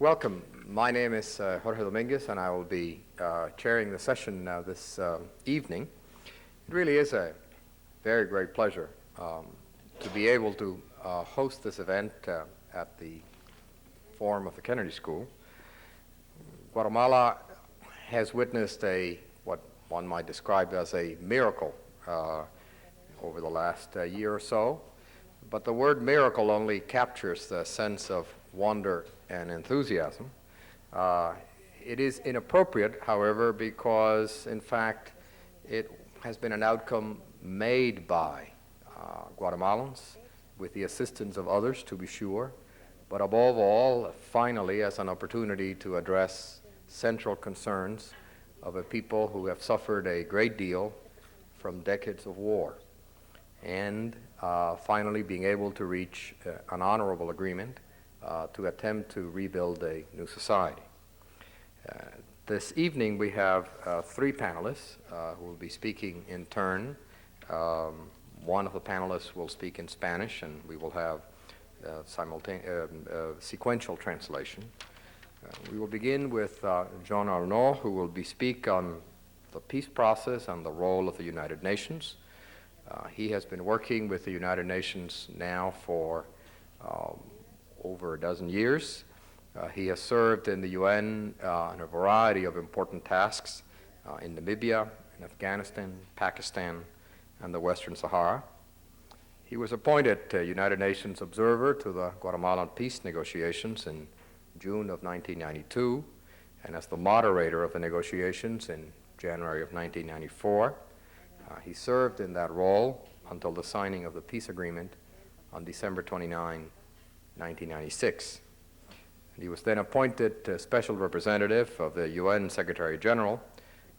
Welcome. My name is Jorge Dominguez, and I will be chairing the session this evening. It really is a very great pleasure to be able to host this event at the Forum of the Kennedy School. Guatemala has witnessed what one might describe as a miracle over the last year or so, but the word miracle only captures the sense of wonder and enthusiasm. It is inappropriate, however, because in fact it has been an outcome made by Guatemalans with the assistance of others, to be sure, but above all, finally, as an opportunity to address central concerns of a people who have suffered a great deal from decades of war, and finally being able to reach an honorable agreement to attempt to rebuild a new society. This evening we have three panelists who will be speaking in turn. One of the panelists will speak in Spanish, and we will have sequential translation. We will begin with John Arnold, who will speak on the peace process and the role of the United Nations. He has been working with the United Nations now for over a dozen years. He has served in the UN in a variety of important tasks in Namibia, in Afghanistan, Pakistan, and the Western Sahara. He was appointed United Nations observer to the Guatemalan peace negotiations in June of 1992, and as the moderator of the negotiations in January of 1994. He served in that role until the signing of the peace agreement on December 29, 1996. And he was then appointed Special Representative of the UN Secretary General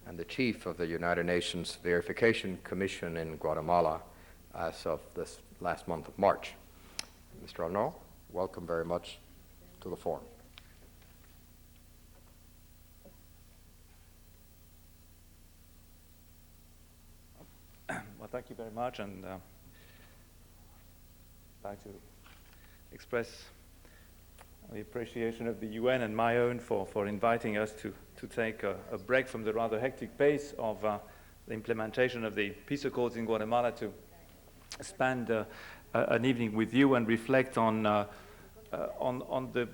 and the Chief of the United Nations Verification Commission in Guatemala as of this last month of March. Mr. Arnold, welcome very much to the forum. Well, thank you very much, and I'd like to express the appreciation of the UN and my own for inviting us to take a break from the rather hectic pace of the implementation of the peace accords in Guatemala to spend an evening with you and reflect on the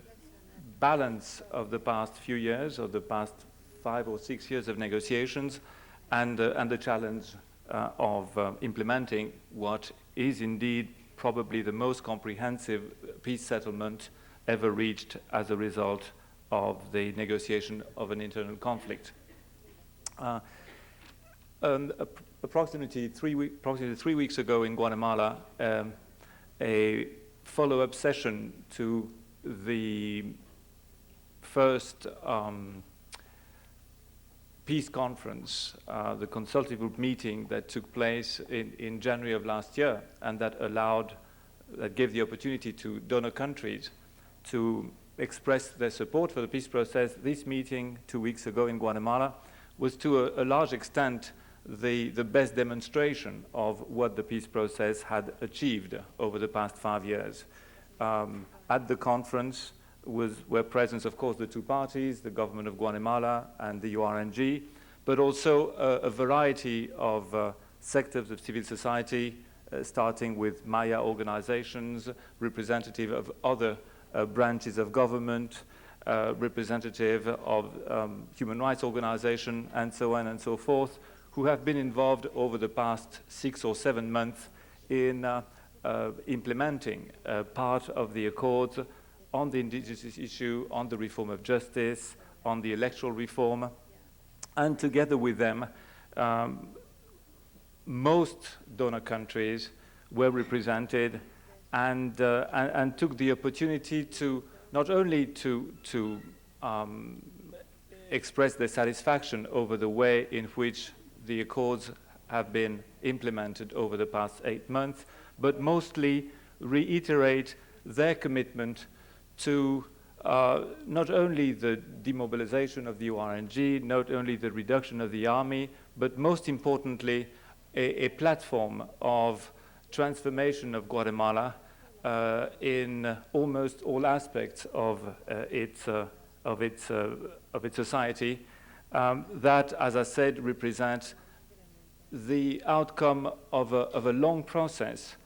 balance of the past few years, or the past 5 or 6 years of negotiations, and the challenge of implementing what is indeed probably the most comprehensive peace settlement ever reached as a result of the negotiation of an internal conflict. Approximately 3 weeks ago in Guatemala, a follow-up session to the first peace conference, the consultative group meeting that took place in January of last year, and that gave the opportunity to donor countries to express their support for the peace process. This meeting 2 weeks ago in Guatemala was to a large extent the best demonstration of what the peace process had achieved over the past 5 years. At the conference were present, of course, the two parties, the government of Guatemala and the URNG, but also a variety of sectors of civil society, starting with Maya organizations, representative of other branches of government, representative of human rights organizations, and so on and so forth, who have been involved over the past 6 or 7 months in implementing part of the accords on the indigenous issue, on the reform of justice, on the electoral reform. And together with them, most donor countries were represented and took the opportunity to not only to express their satisfaction over the way in which the accords have been implemented over the past 8 months, but mostly reiterate their commitment to not only the demobilization of the URNG, not only the reduction of the army, but most importantly, a platform of transformation of Guatemala in almost all aspects of its of its society, that, as I said, represents the outcome of a long process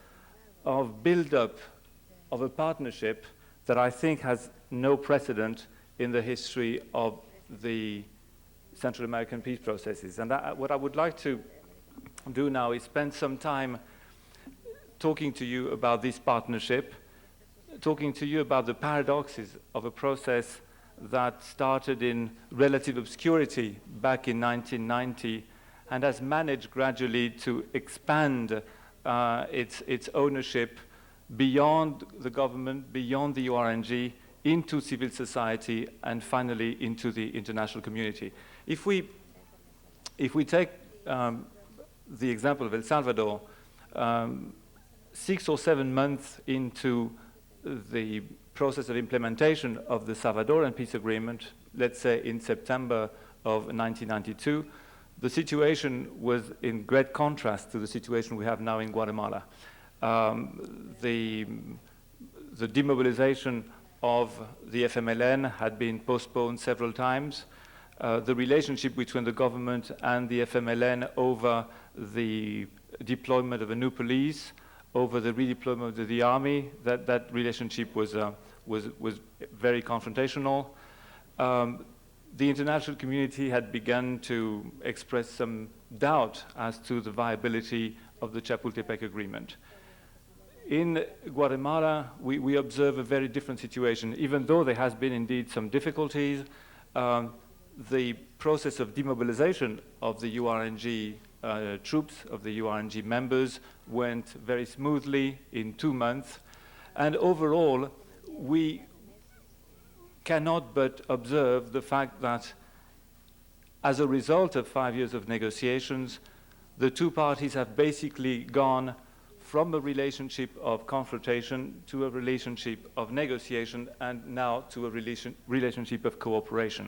of build-up of a partnership that I think has no precedent in the history of the Central American peace processes. And what I would like to do now is spend some time talking to you about this partnership, talking to you about the paradoxes of a process that started in relative obscurity back in 1990 and has managed gradually to expand its ownership beyond the government, beyond the URNG, into civil society, and finally into the international community. If we take the example of El Salvador, 6 or 7 months into the process of implementation of the Salvadoran peace agreement, let's say in September of 1992, the situation was in great contrast to the situation we have now in Guatemala. The demobilization of the FMLN had been postponed several times. The relationship between the government and the FMLN over the deployment of a new police, over the redeployment of the army, that relationship was very confrontational. The international community had begun to express some doubt as to the viability of the Chapultepec Agreement. In Guatemala, we observe a very different situation. Even though there has been indeed some difficulties, the process of demobilization of the URNG troops, of the URNG members, went very smoothly in 2 months. And overall, we cannot but observe the fact that as a result of 5 years of negotiations, the two parties have basically gone from a relationship of confrontation to a relationship of negotiation, and now to a relationship of cooperation.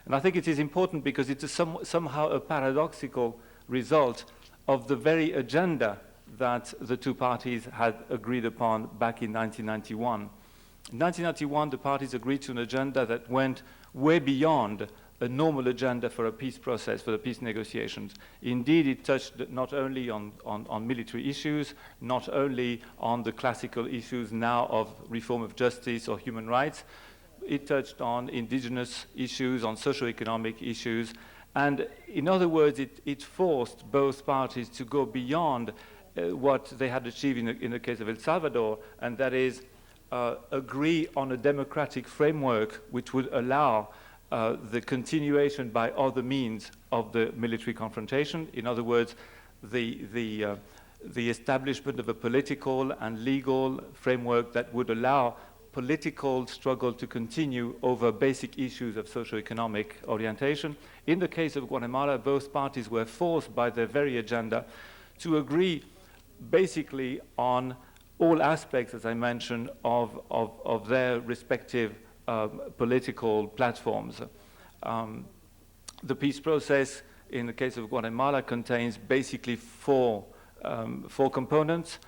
And I think it is important because it is somehow a paradoxical result of the very agenda that the two parties had agreed upon back in 1991. In 1991, the parties agreed to an agenda that went way beyond a normal agenda for a peace process, for the peace negotiations. Indeed, it touched not only on military issues, not only on the classical issues now of reform of justice or human rights. It touched on indigenous issues, on socio-economic issues. And in other words, it forced both parties to go beyond what they had achieved in the case of El Salvador, and that is agree on a democratic framework which would allow the continuation by other means of the military confrontation. In other words, the establishment of a political and legal framework that would allow political struggle to continue over basic issues of socio-economic orientation. In the case of Guatemala, both parties were forced by their very agenda to agree basically on all aspects, as I mentioned, of their respective political platforms. The peace process, in the case of Guatemala, contains basically four components.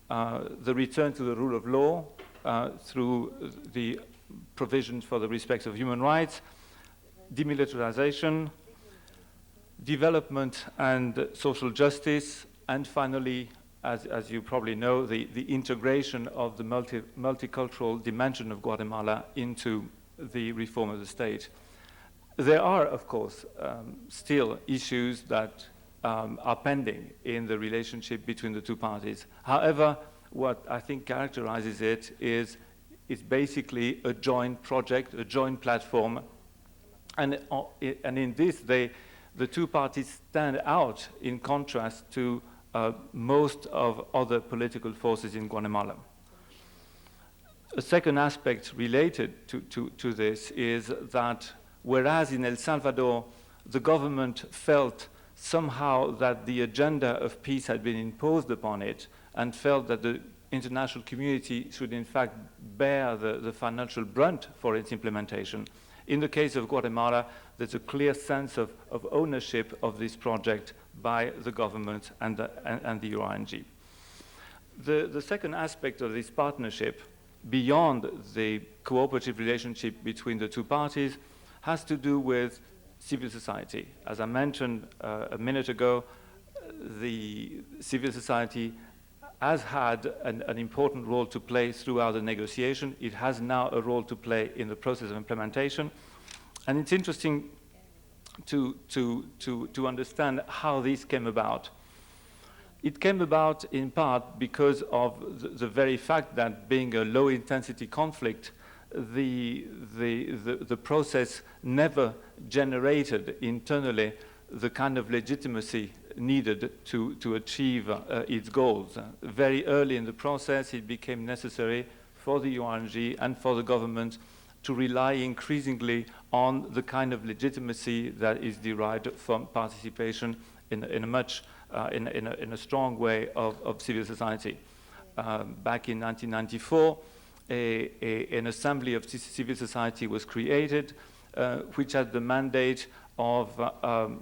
The return to the rule of law through the provisions for the respect of human rights, demilitarization, development and social justice, and finally, as you probably know, the integration of the multicultural dimension of Guatemala into the reform of the state. There are, of course, still issues that are pending in the relationship between the two parties. However, what I think characterizes it is basically a joint project, a joint platform, and in this, the two parties stand out in contrast to most of other political forces in Guatemala. A second aspect related to this is that whereas in El Salvador the government felt somehow that the agenda of peace had been imposed upon it and felt that the international community should in fact bear the financial brunt for its implementation, in the case of Guatemala, there's a clear sense of ownership of this project by the government and the URNG. The second aspect of this partnership, beyond the cooperative relationship between the two parties, has to do with civil society. As I mentioned a minute ago, the civil society has had an important role to play throughout the negotiation. It has now a role to play in the process of implementation. And it's interesting to understand how this came about. It came about in part because of the very fact that being a low-intensity conflict, the process never generated internally the kind of legitimacy needed to achieve its goals. Very early in the process, it became necessary for the UNG and for the government to rely increasingly on the kind of legitimacy that is derived from participation in a strong way of civil society. Back in 1994, an assembly of civil society was created, which had the mandate of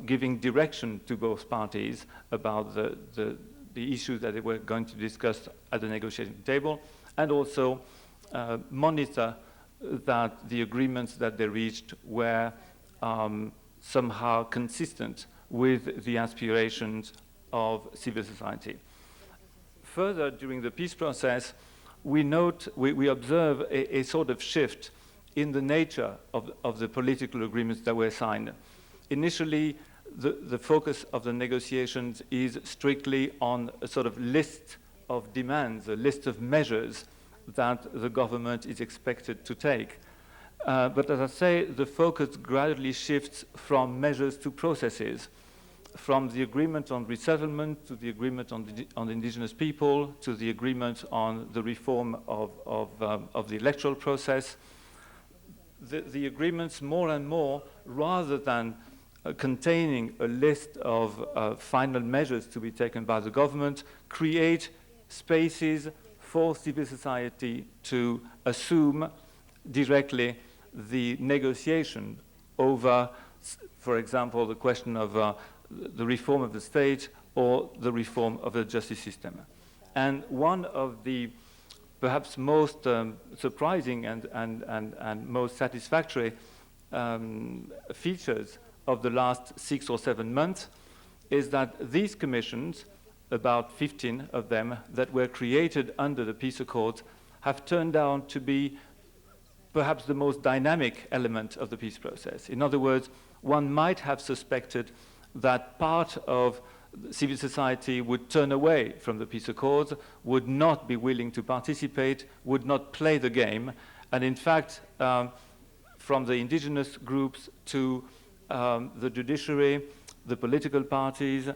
giving direction to both parties about the issues that they were going to discuss at the negotiating table, and also monitor that the agreements that they reached were somehow consistent with the aspirations of civil society. Further, during the peace process, we observe a sort of shift in the nature of the political agreements that were signed. Initially, the focus of the negotiations is strictly on a sort of list of demands, a list of measures that the government is expected to take. But as I say, the focus gradually shifts from measures to processes, from the agreement on resettlement to the agreement on the indigenous people, to the agreement on the reform of the electoral process. The agreements more and more, rather than containing a list of final measures to be taken by the government, create spaces for civil society to assume directly the negotiation over, for example, the question of the reform of the state or the reform of the justice system. And one of the perhaps most surprising and most satisfactory features of the last 6 or 7 months is that these commissions, about 15 of them that were created under the peace accords, have turned out to be perhaps the most dynamic element of the peace process. In other words, one might have suspected that part of civil society would turn away from the peace accords, would not be willing to participate, would not play the game, and in fact, from the indigenous groups to the judiciary, the political parties,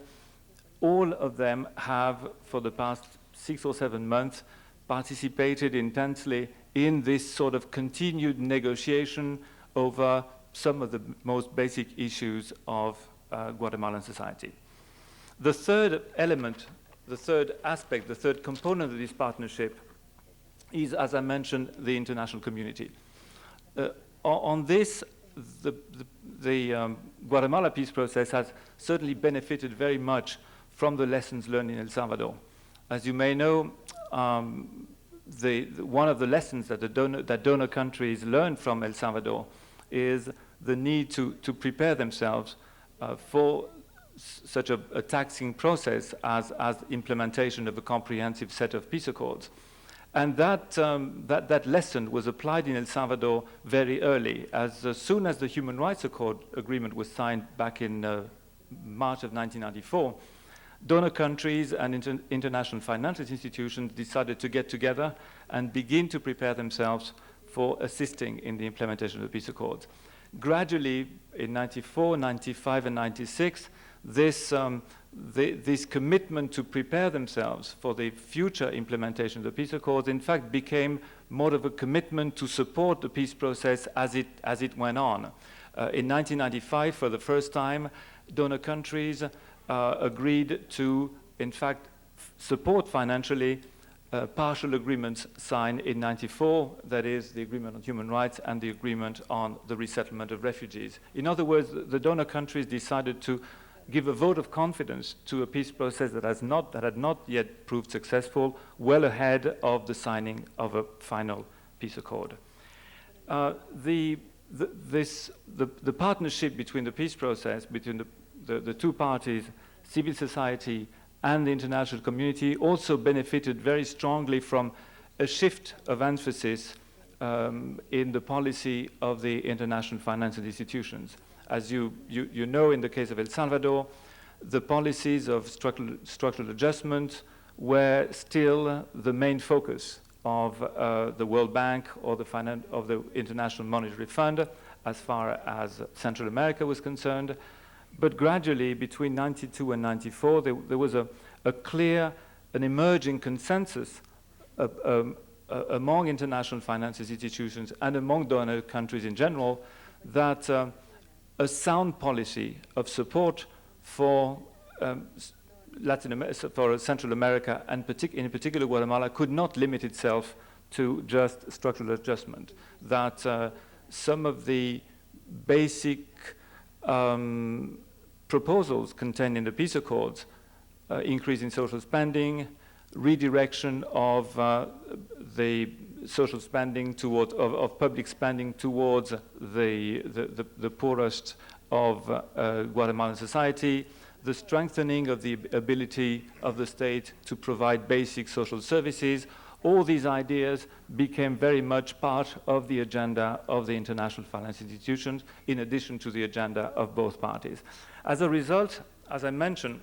all of them have, for the past 6 or 7 months, participated intensely in this sort of continued negotiation over some of the most basic issues of Guatemalan society. The third element, the third aspect, the third component of this partnership is, as I mentioned, the international community. On this, the Guatemala peace process has certainly benefited very much from the lessons learned in El Salvador. As you may know, one of the lessons that donor countries learned from El Salvador is the need to prepare themselves for such a taxing process as implementation of a comprehensive set of peace accords. And that lesson was applied in El Salvador very early. As soon as the Human Rights Agreement was signed back in March of 1994, donor countries and international financial institutions decided to get together and begin to prepare themselves for assisting in the implementation of the peace accords. Gradually, in 94, 95, and 96, this commitment to prepare themselves for the future implementation of the peace accords, in fact, became more of a commitment to support the peace process as it went on. In 1995, for the first time, donor countries agreed to, in fact, support financially partial agreements signed in 94, that is the agreement on human rights and the agreement on the resettlement of refugees. In other words, the donor countries decided to give a vote of confidence to a peace process that had not yet proved successful, well ahead of the signing of a final peace accord. The the partnership between the peace process, between the two parties, civil society and the international community, also benefited very strongly from a shift of emphasis in the policy of the international financial institutions. As you know, in the case of El Salvador, the policies of structural adjustment were still the main focus of the World Bank or of the International Monetary Fund as far as Central America was concerned. But gradually, between 92 and 94, there was an emerging consensus among international finance institutions and among donor countries in general that a sound policy of support for for Central America, and in particular Guatemala, could not limit itself to just structural adjustment. That some of the basic proposals contained in the peace accords, increase in social spending, redirection of the social spending of public spending towards the poorest of Guatemalan society, the strengthening of the ability of the state to provide basic social services. All these ideas became very much part of the agenda of the international finance institutions, in addition to the agenda of both parties. As a result, as I mentioned,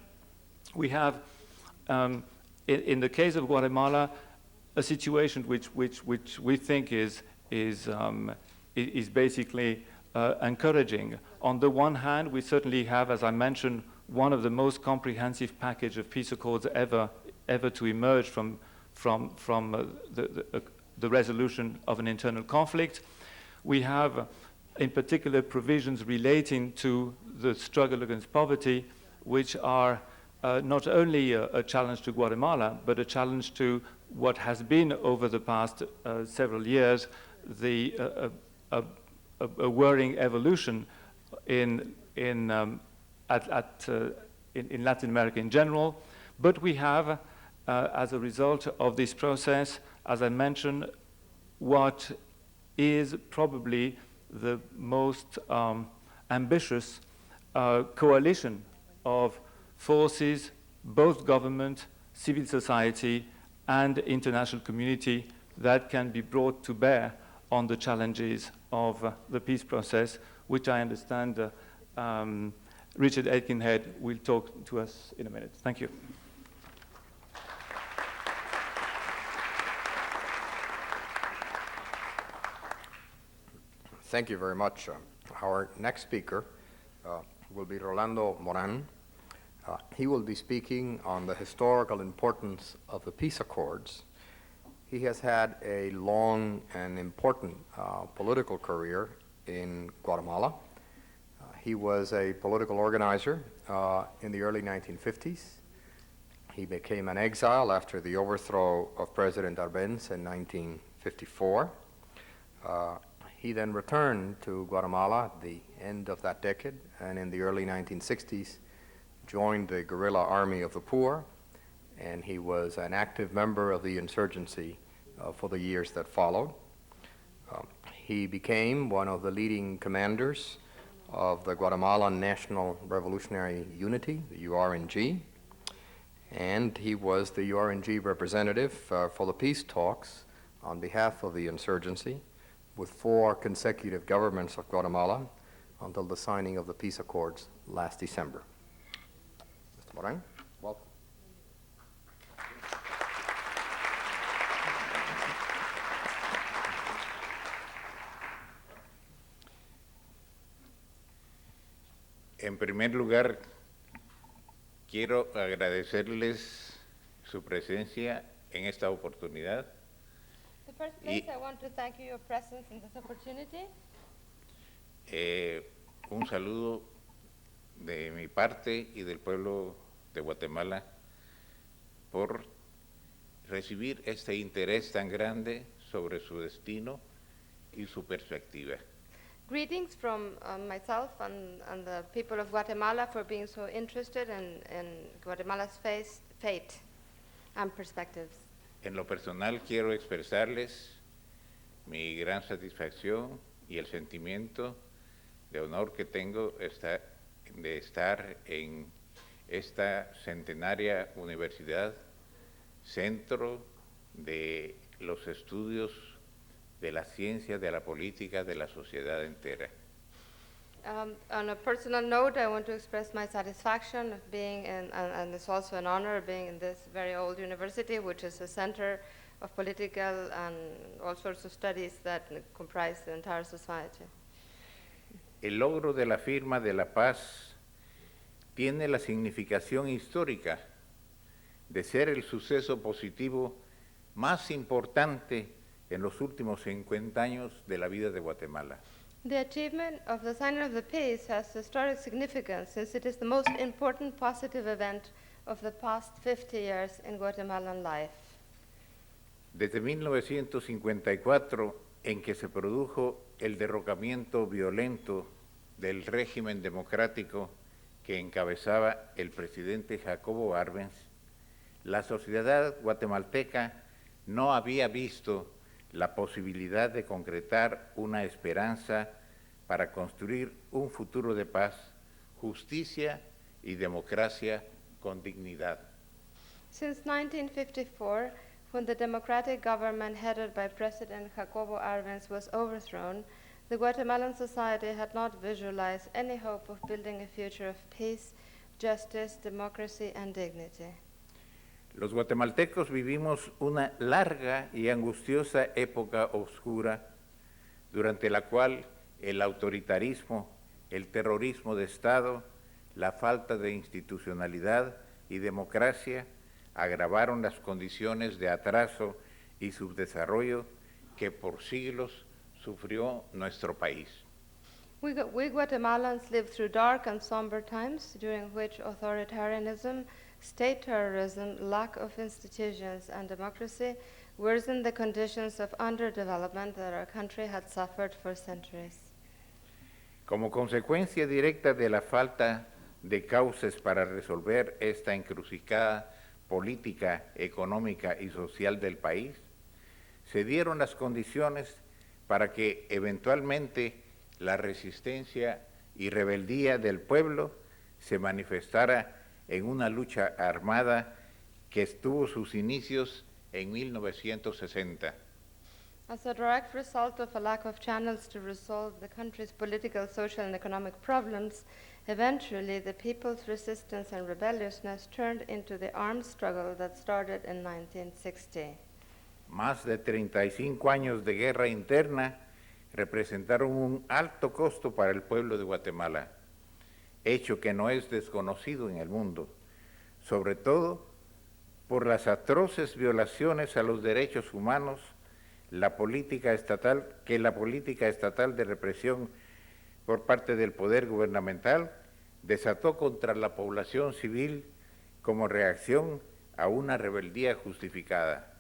we have, in the case of Guatemala, a situation which we think is basically encouraging. On the one hand, we certainly have, as I mentioned, one of the most comprehensive package of peace accords ever to emerge from the resolution of an internal conflict. We have, in particular, provisions relating to the struggle against poverty, which are not only a challenge to Guatemala, but a challenge to what has been over the past several years, a worrying evolution in Latin America in general. But we have, as a result of this process, as I mentioned, what is probably the most ambitious coalition of forces, both government, civil society, and international community that can be brought to bear on the challenges of the peace process, which I understand Richard Eikenheit will talk to us in a minute. Thank you. Thank you very much. Our next speaker will be Rolando Moran. He will be speaking on the historical importance of the peace accords. He has had a long and important political career in Guatemala. He was a political organizer in the early 1950s. He became an exile after the overthrow of President Arbenz in 1954. He then returned to Guatemala at the end of that decade, and in the early 1960s joined the guerrilla army of the poor, and he was an active member of the insurgency for the years that followed. He became one of the leading commanders of the Guatemalan National Revolutionary Unity, the URNG, and he was the URNG representative for the peace talks on behalf of the insurgency with 4 consecutive governments of Guatemala until the signing of the peace accords last December. Mr. Moran, welcome. En primer lugar, quiero agradecerles su presencia en esta oportunidad. In the first place, I want to thank you for your presence in this opportunity. Un saludo de mi parte y del pueblo de Guatemala por recibir este interés tan grande sobre su destino y su perspectiva. Greetings from myself and the people of Guatemala for being so interested in Guatemala's fate and perspectives. En lo personal quiero expresarles mi gran satisfacción y el sentimiento de honor que tengo de estar en esta centenaria universidad, centro de los estudios de la ciencia, de la política, de la sociedad entera. On a personal note, I want to express my satisfaction of being in, and it's also an honor of being in this very old university, which is a center of political and all sorts of studies that comprise the entire society. El logro de la firma de la paz tiene la significación histórica de ser el suceso positivo más importante en los últimos 50 años de la vida de Guatemala. The achievement of the signing of the peace has historic significance since it is the most important positive event of the past 50 years in Guatemalan life. Desde 1954, en que se produjo el derrocamiento violento del régimen democrático que encabezaba el presidente Jacobo Arbenz, la sociedad guatemalteca no había visto la posibilidad de concretar una esperanza para construir un futuro de paz, justicia y democracia con dignidad. Since 1954, when the democratic government headed by President Jacobo Arbenz was overthrown, the Guatemalan society had not visualized any hope of building a future of peace, justice, democracy, and dignity. Los guatemaltecos vivimos una larga y angustiosa época oscura, durante la cual el autoritarismo, el terrorismo de Estado, la falta de institucionalidad y democracia agravaron las condiciones de atraso y subdesarrollo que por siglos sufrió nuestro país. We Guatemalans lived through dark and somber times during which authoritarianism, state terrorism, lack of institutions, and democracy worsened the conditions of underdevelopment that our country had suffered for centuries. Como consecuencia directa de la falta de cauces para resolver esta encrucijada política, económica y social del país, se dieron las condiciones para que eventualmente la resistencia y rebeldía del pueblo se manifestara en una lucha armada que tuvo sus inicios en 1960. As a direct result of a lack of channels to resolve the country's political, social, and economic problems, eventually the people's resistance and rebelliousness turned into the armed struggle that started in 1960. Más de 35 años de guerra interna representaron un alto costo para el pueblo de Guatemala, hecho que no es desconocido en el mundo, sobre todo por las atroces violaciones a los derechos humanos, la política estatal de represión por parte del poder gubernamental desató contra la población civil como reacción a una rebeldía justificada.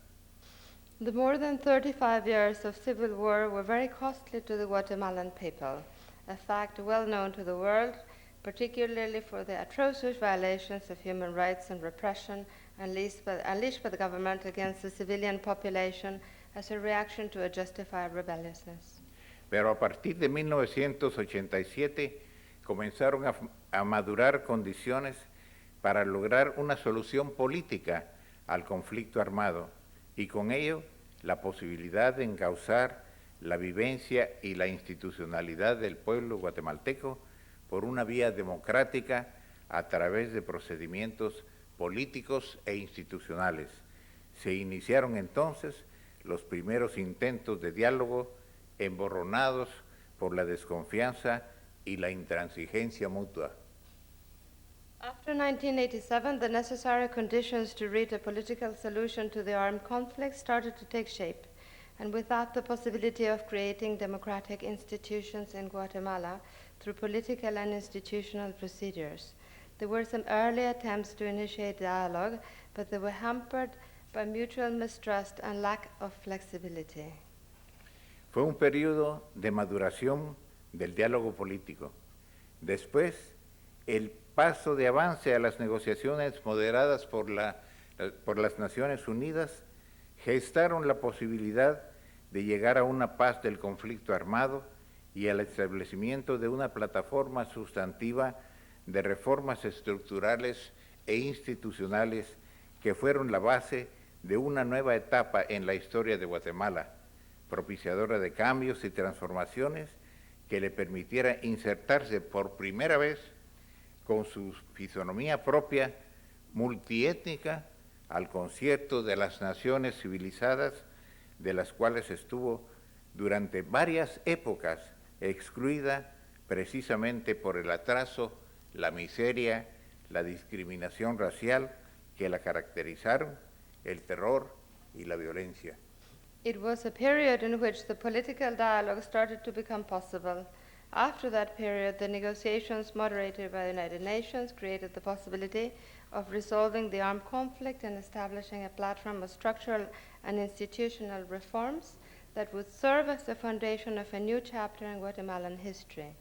The more than 35 years of civil war were very costly to the Guatemalan people, a fact well known to the world, particularly for the atrocious violations of human rights and repression unleashed by the government against the civilian population as a reaction to a justified rebelliousness. Pero a partir de 1987 comenzaron a madurar condiciones para lograr una solución política al conflicto armado y con ello la posibilidad de encauzar la vivencia y la institucionalidad del pueblo guatemalteco por una vía democrática a través de procedimientos políticos e institucionales. Se iniciaron entonces los primeros intentos de diálogo emborronados por la desconfianza y la intransigencia mutua. After 1987, the necessary conditions to reach a political solution to the armed conflict started to take shape, and with that the possibility of creating democratic institutions in Guatemala through political and institutional procedures. There were some early attempts to initiate dialogue, but they were hampered by mutual mistrust and lack of flexibility. Fue un periodo de maduración del diálogo político. Después, el paso de avance a las negociaciones moderadas por las Naciones Unidas gestaron la posibilidad de llegar a una paz del conflicto armado y al establecimiento de una plataforma sustantiva de reformas estructurales e institucionales que fueron la base de una nueva etapa en la historia de Guatemala, propiciadora de cambios y transformaciones que le permitiera insertarse por primera vez con su fisonomía propia, multiétnica, al concierto de las naciones civilizadas, de las cuales estuvo durante varias épocas excluida precisamente por el atraso, la miseria, la discriminación racial que la caracterizaron, el terror y la violencia. It was a period in which the political dialogue started to become possible. After that period, the negotiations moderated by the United Nations created the possibility of resolving the armed conflict and establishing a platform of structural and institutional reforms that would serve as the foundation of a new chapter in Guatemalan history,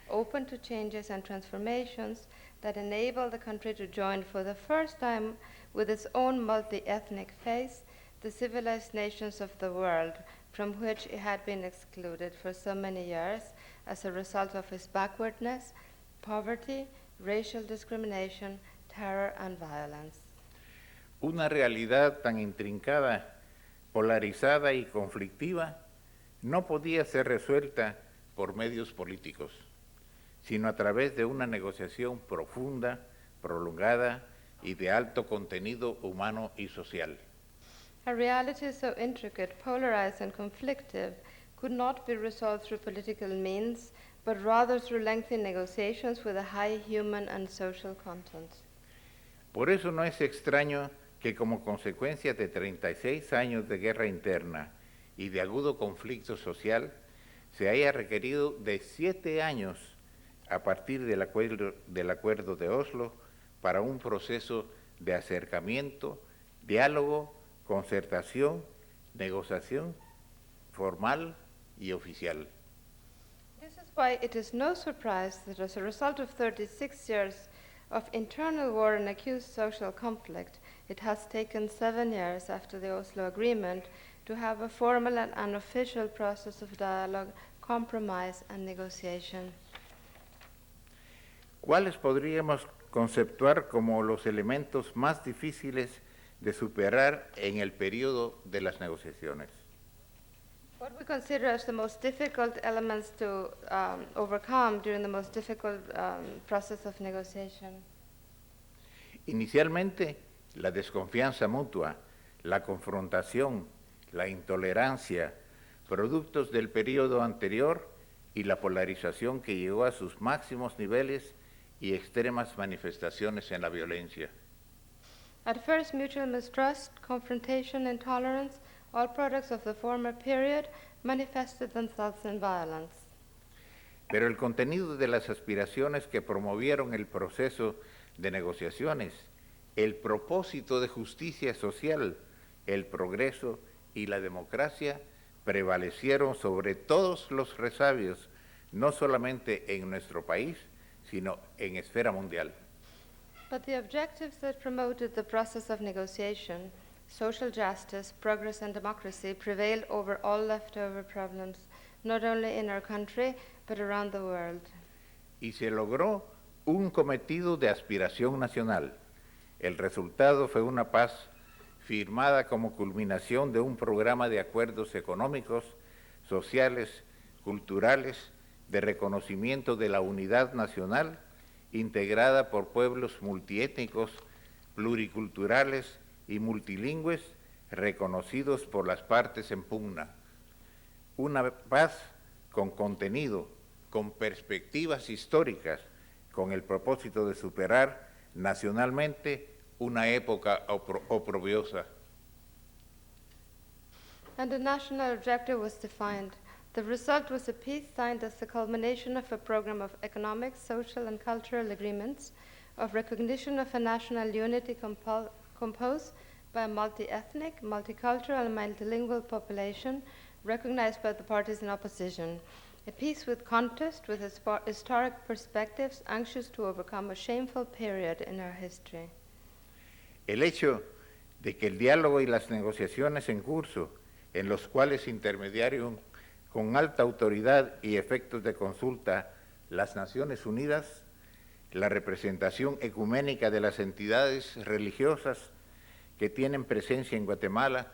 open to changes and transformations that enable the country to join for the first time with its own multi-ethnic face the civilized nations of the world, from which it had been excluded for so many years as a result of its backwardness, poverty, racial discrimination, terror, and violence. Una realidad tan intrincada, polarizada y conflictiva no podía ser resuelta por medios políticos, sino a través de una negociación profunda, prolongada y de alto contenido humano y social. A reality so intricate, polarized, and conflictive could not be resolved through political means, but rather through lengthy negotiations with a high human and social content. Por eso no es extraño que como consecuencia de 36 años de guerra interna y de agudo conflicto social, se haya requerido de 7 años a partir del acuerdo de Oslo para un proceso de acercamiento, diálogo, concertación, negociación formal y oficial. This is why it is no surprise that as a result of 36 years of internal war and acute social conflict, it has taken 7 years after the Oslo Agreement to have a formal and unofficial process of dialogue, compromise, and negotiation. ¿Cuáles podríamos conceptuar como los elementos más difíciles de superar en el periodo de las negociaciones? What we consider as the most difficult elements to overcome during the most difficult process of negotiation. Inicialmente, la desconfianza mutua, la confrontación, la intolerancia, productos del periodo anterior y la polarización que llegó a sus máximos niveles y extremas manifestaciones en la violencia. At first, mutual mistrust, confrontation, intolerance, all products of the former period, manifested themselves in violence. Pero el contenido de las aspiraciones que promovieron el proceso de negociaciones, el propósito de justicia social, el progreso y la democracia prevalecieron sobre todos los resabios, no solamente en nuestro país, sino en esfera mundial. But the objectives that promoted the process of negotiation, social justice, progress, and democracy prevailed over all leftover problems, not only in our country, but around the world. Y se logró un cometido de aspiración nacional. El resultado fue una paz firmada como culminación de un programa de acuerdos económicos, sociales, culturales, de reconocimiento de la unidad nacional, integrada por pueblos multiétnicos, pluriculturales y multilingües, reconocidos por las partes en pugna. Una paz con contenido, con perspectivas históricas, con el propósito de superar nacionalmente una época oprobiosa. And the national objective was defined. The result was a peace signed as the culmination of a program of economic, social, and cultural agreements, of recognition of a national unity composed by a multi-ethnic, multicultural, and multilingual population recognized by the parties in opposition. A peace with contest, with historic perspectives, anxious to overcome a shameful period in our history. El hecho de que el diálogo y las negociaciones en curso, en los cuales intermediaron con alta autoridad y efectos de consulta las Naciones Unidas, la representación ecuménica de las entidades religiosas que tienen presencia en Guatemala,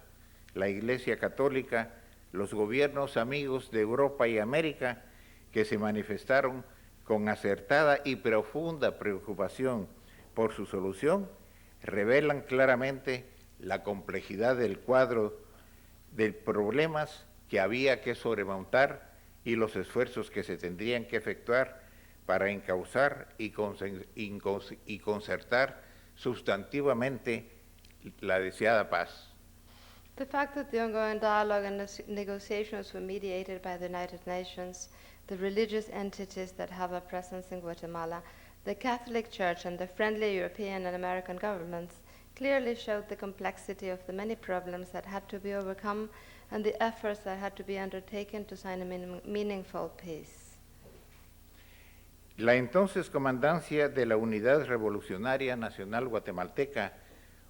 la Iglesia Católica, los gobiernos amigos de Europa y América que se manifestaron con acertada y profunda preocupación por su solución, revelan claramente la complejidad del cuadro de problemas que había que sobremontar y los esfuerzos que se tendrían que efectuar para encauzar y concertar sustantivamente la deseada paz. The fact that the ongoing dialogue and negotiations were mediated by the United Nations, the religious entities that have a presence in Guatemala, the Catholic Church, and the friendly European and American governments clearly showed the complexity of the many problems that had to be overcome and the efforts that had to be undertaken to sign a meaningful peace. La entonces Comandancia de la Unidad Revolucionaria Nacional Guatemalteca,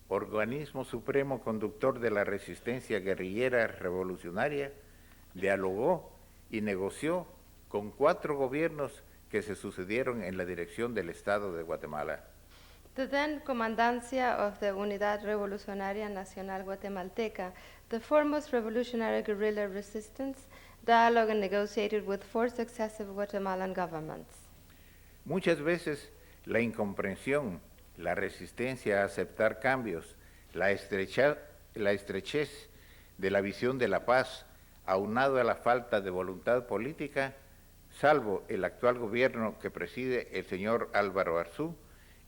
organismo supremo conductor de la resistencia guerrillera revolucionaria, dialogó y negoció con 4 gobiernos que se sucedieron en la dirección del Estado de Guatemala. The then Comandancia of the Unidad Revolucionaria Nacional Guatemalteca, the foremost revolutionary guerrilla resistance, dialogued and negotiated with 4 successive Guatemalan governments. Muchas veces la incomprensión, la resistencia a aceptar cambios, la estrechez de la visión de la paz, aunado a la falta de voluntad política, salvo el actual gobierno que preside el señor Álvaro Arzú,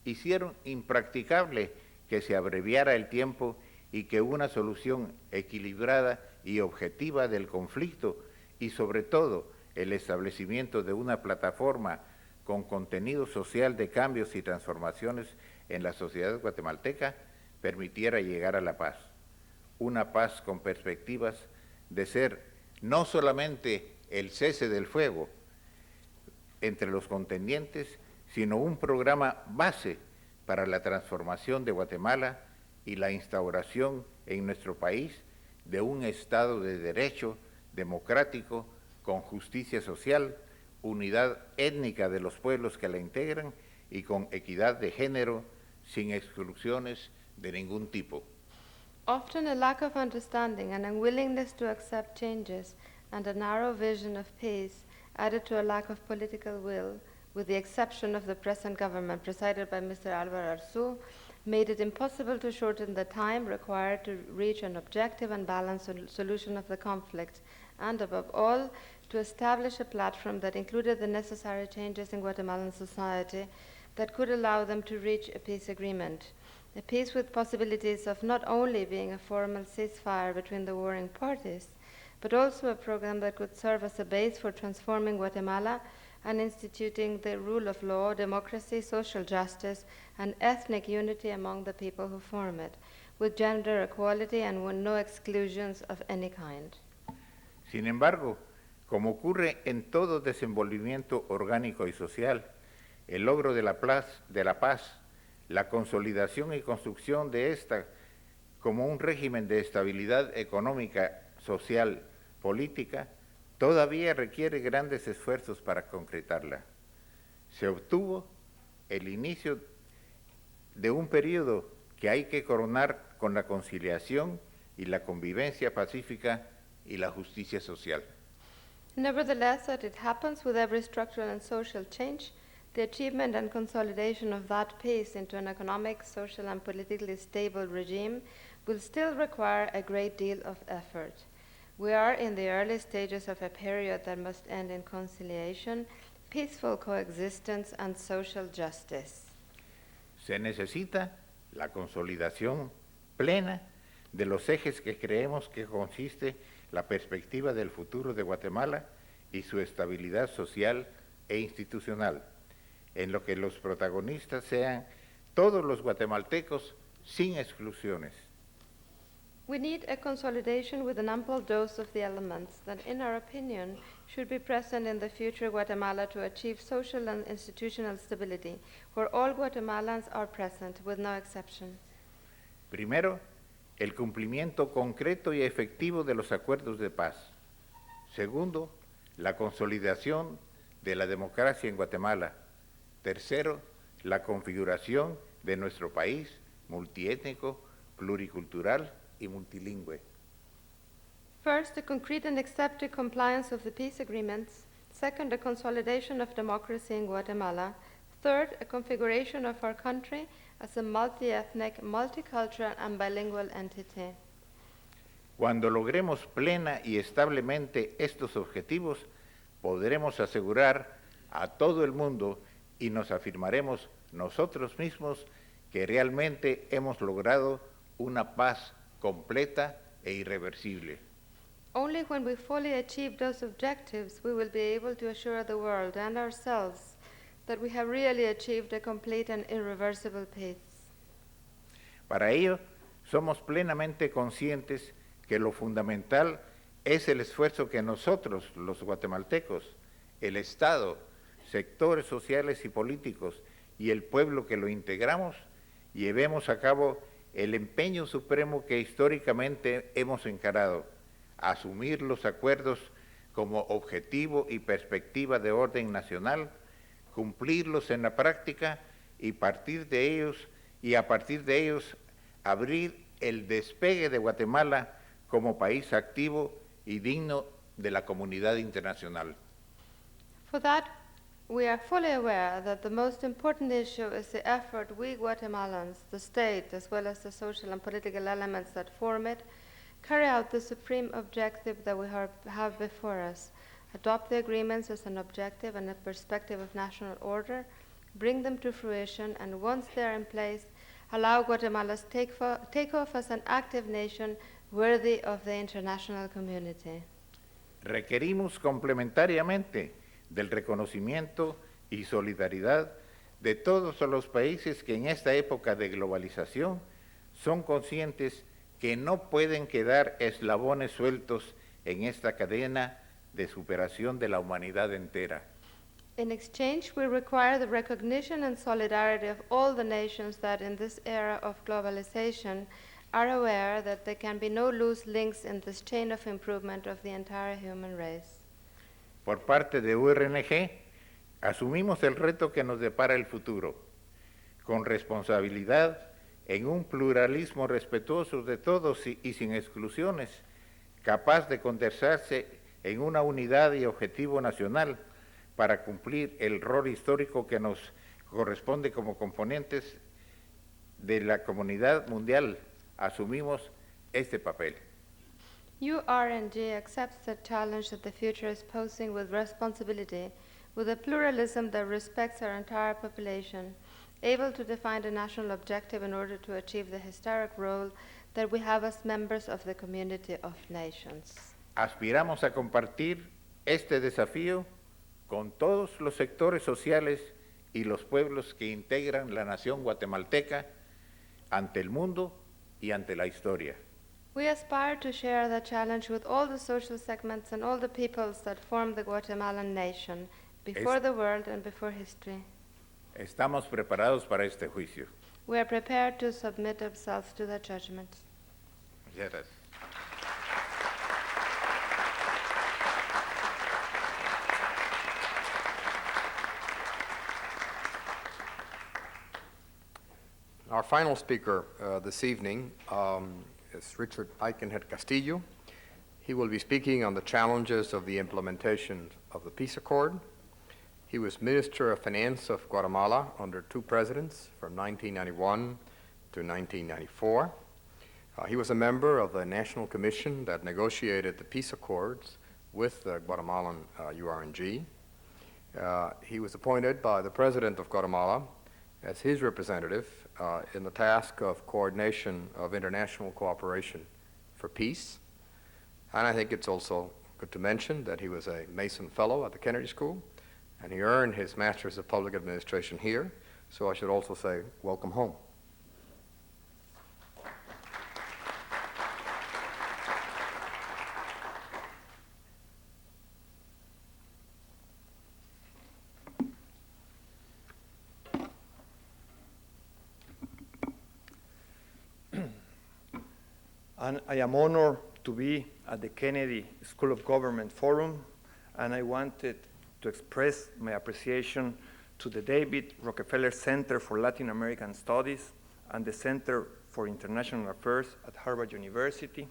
hicieron impracticable que se abreviara el tiempo y que una solución equilibrada y objetiva del conflicto y sobre todo el establecimiento de una plataforma con contenido social de cambios y transformaciones en la sociedad guatemalteca permitiera llegar a la paz. Una paz con perspectivas de ser no solamente el cese del fuego entre los contendientes, sino un programa base para la transformación de Guatemala y la instauración en nuestro país de un Estado de Derecho democrático con justicia social, unidad étnica de los pueblos que la integran y con equidad de género, sin exclusiones de ningún tipo. Often a lack of understanding, an unwillingness to accept changes, and a narrow vision of peace, added to a lack of political will, with the exception of the present government presided by Mr. Álvaro Arzú, made it impossible to shorten the time required to reach an objective and balanced solution of the conflict, and above all, to establish a platform that included the necessary changes in Guatemalan society that could allow them to reach a peace agreement. A peace with possibilities of not only being a formal ceasefire between the warring parties, but also a program that could serve as a base for transforming Guatemala and instituting the rule of law, democracy, social justice, and ethnic unity among the people who form it, with gender equality and with no exclusions of any kind. Sin embargo, como ocurre en todo desenvolvimiento orgánico y social, el logro de la paz, la consolidación y construcción de esta como un régimen de estabilidad económica, social, política, todavía requiere grandes esfuerzos para concretarla. Se obtuvo el inicio de un periodo que hay que coronar con la conciliación y la convivencia pacífica y la justicia social. Nevertheless, as it happens with every structural and social change, the achievement and consolidation of that peace into an economic, social, and politically stable regime will still require a great deal of effort. We are in the early stages of a period that must end in conciliation, peaceful coexistence, and social justice. Se necesita la consolidación plena de los ejes que creemos que consiste la perspectiva del futuro de Guatemala y su estabilidad social e institucional, en lo que los protagonistas sean todos los guatemaltecos sin exclusiones. We need a consolidation with an ample dose of the elements that, in our opinion, should be present in the future Guatemala to achieve social and institutional stability, where all Guatemalans are present, with no exception. Primero, el cumplimiento concreto y efectivo de los acuerdos de paz. Segundo, la consolidación de la democracia en Guatemala. Tercero, la configuración de nuestro país multiétnico, pluricultural y multilingüe. First, the concrete and accepted compliance of the peace agreements. Second, a consolidation of democracy in Guatemala. Third, a configuration of our country as a multi-ethnic, multicultural, and bilingual entity. Cuando logremos plena y establemente estos objetivos, podremos asegurar a todo el mundo y nos afirmaremos nosotros mismos que realmente hemos logrado una paz completa e irreversible. Only when we fully achieve those objectives, we will be able to assure the world and ourselves that we have really achieved a complete and irreversible peace. Para ello, somos plenamente conscientes que lo fundamental es el esfuerzo que nosotros, los guatemaltecos, el Estado, sectores sociales y políticos y el pueblo que lo integramos, llevemos a cabo el empeño supremo que históricamente hemos encarado, asumir los acuerdos como objetivo y perspectiva de orden nacional, cumplirlos en la práctica y a partir de ellos abrir el despegue de Guatemala como país activo y digno de la comunidad internacional. For that, we are fully aware that the most important issue is the effort we Guatemalans, the state, as well as the social and political elements that form it, carry out the supreme objective that we have before us, adopt the agreements as an objective and a perspective of national order, bring them to fruition, and once they are in place, allow Guatemala's take off as an active nation worthy of the international community. Requerimos complementariamente del reconocimiento y solidaridad de todos los países que en esta época de globalización son conscientes que no pueden quedar eslabones sueltos en esta cadena de superación de la humanidad entera. In exchange, we require the recognition and solidarity of all the nations that in this era of globalization are aware that there can be no loose links in this chain of improvement of the entire human race. Por parte de URNG, asumimos el reto que nos depara el futuro, con responsabilidad, en un pluralismo respetuoso de todos y sin exclusiones, capaz de condensarse en una unidad y objetivo nacional para cumplir el rol histórico que nos corresponde como componentes de la comunidad mundial. Asumimos este papel. URNG accepts the challenge that the future is posing with responsibility, with a pluralism that respects our entire population, able to define a national objective in order to achieve the historic role that we have as members of the community of nations. Aspiramos a compartir este desafío con todos los sectores sociales y los pueblos que integran la nación guatemalteca ante el mundo y ante la historia. We aspire to share the challenge with all the social segments and all the peoples that form the Guatemalan nation, before the world and before history. Estamos preparados para este juicio. We are prepared to submit ourselves to the judgment. Muchas gracias. Our final speaker this evening is Richard Eikenheit Castillo. He will be speaking on the challenges of the implementation of the peace accord. He was Minister of Finance of Guatemala under two presidents from 1991 to 1994. He was a member of the National Commission that negotiated the peace accords with the Guatemalan URNG. He was appointed by the President of Guatemala as his representative in the task of coordination of international cooperation for peace. And I think it's also good to mention that he was a Mason Fellow at the Kennedy School, and he earned his Master's of Public Administration here, so I should also say, welcome home. And I am honored to be at the Kennedy School of Government Forum, and I wanted to express my appreciation to the David Rockefeller Center for Latin American Studies and the Center for International Affairs at Harvard University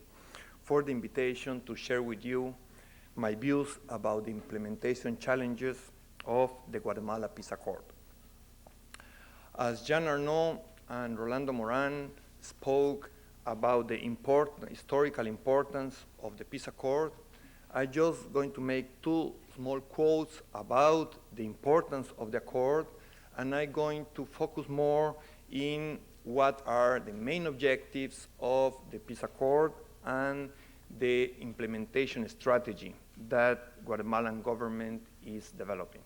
for the invitation to share with you my views about the implementation challenges of the Guatemala Peace Accord. As Jean Arnaud and Rolando Moran spoke about the historical importance of the peace accord, I'm just going to make two small quotes about the importance of the accord, and I'm going to focus more in what are the main objectives of the peace accord and the implementation strategy that Guatemalan government is developing.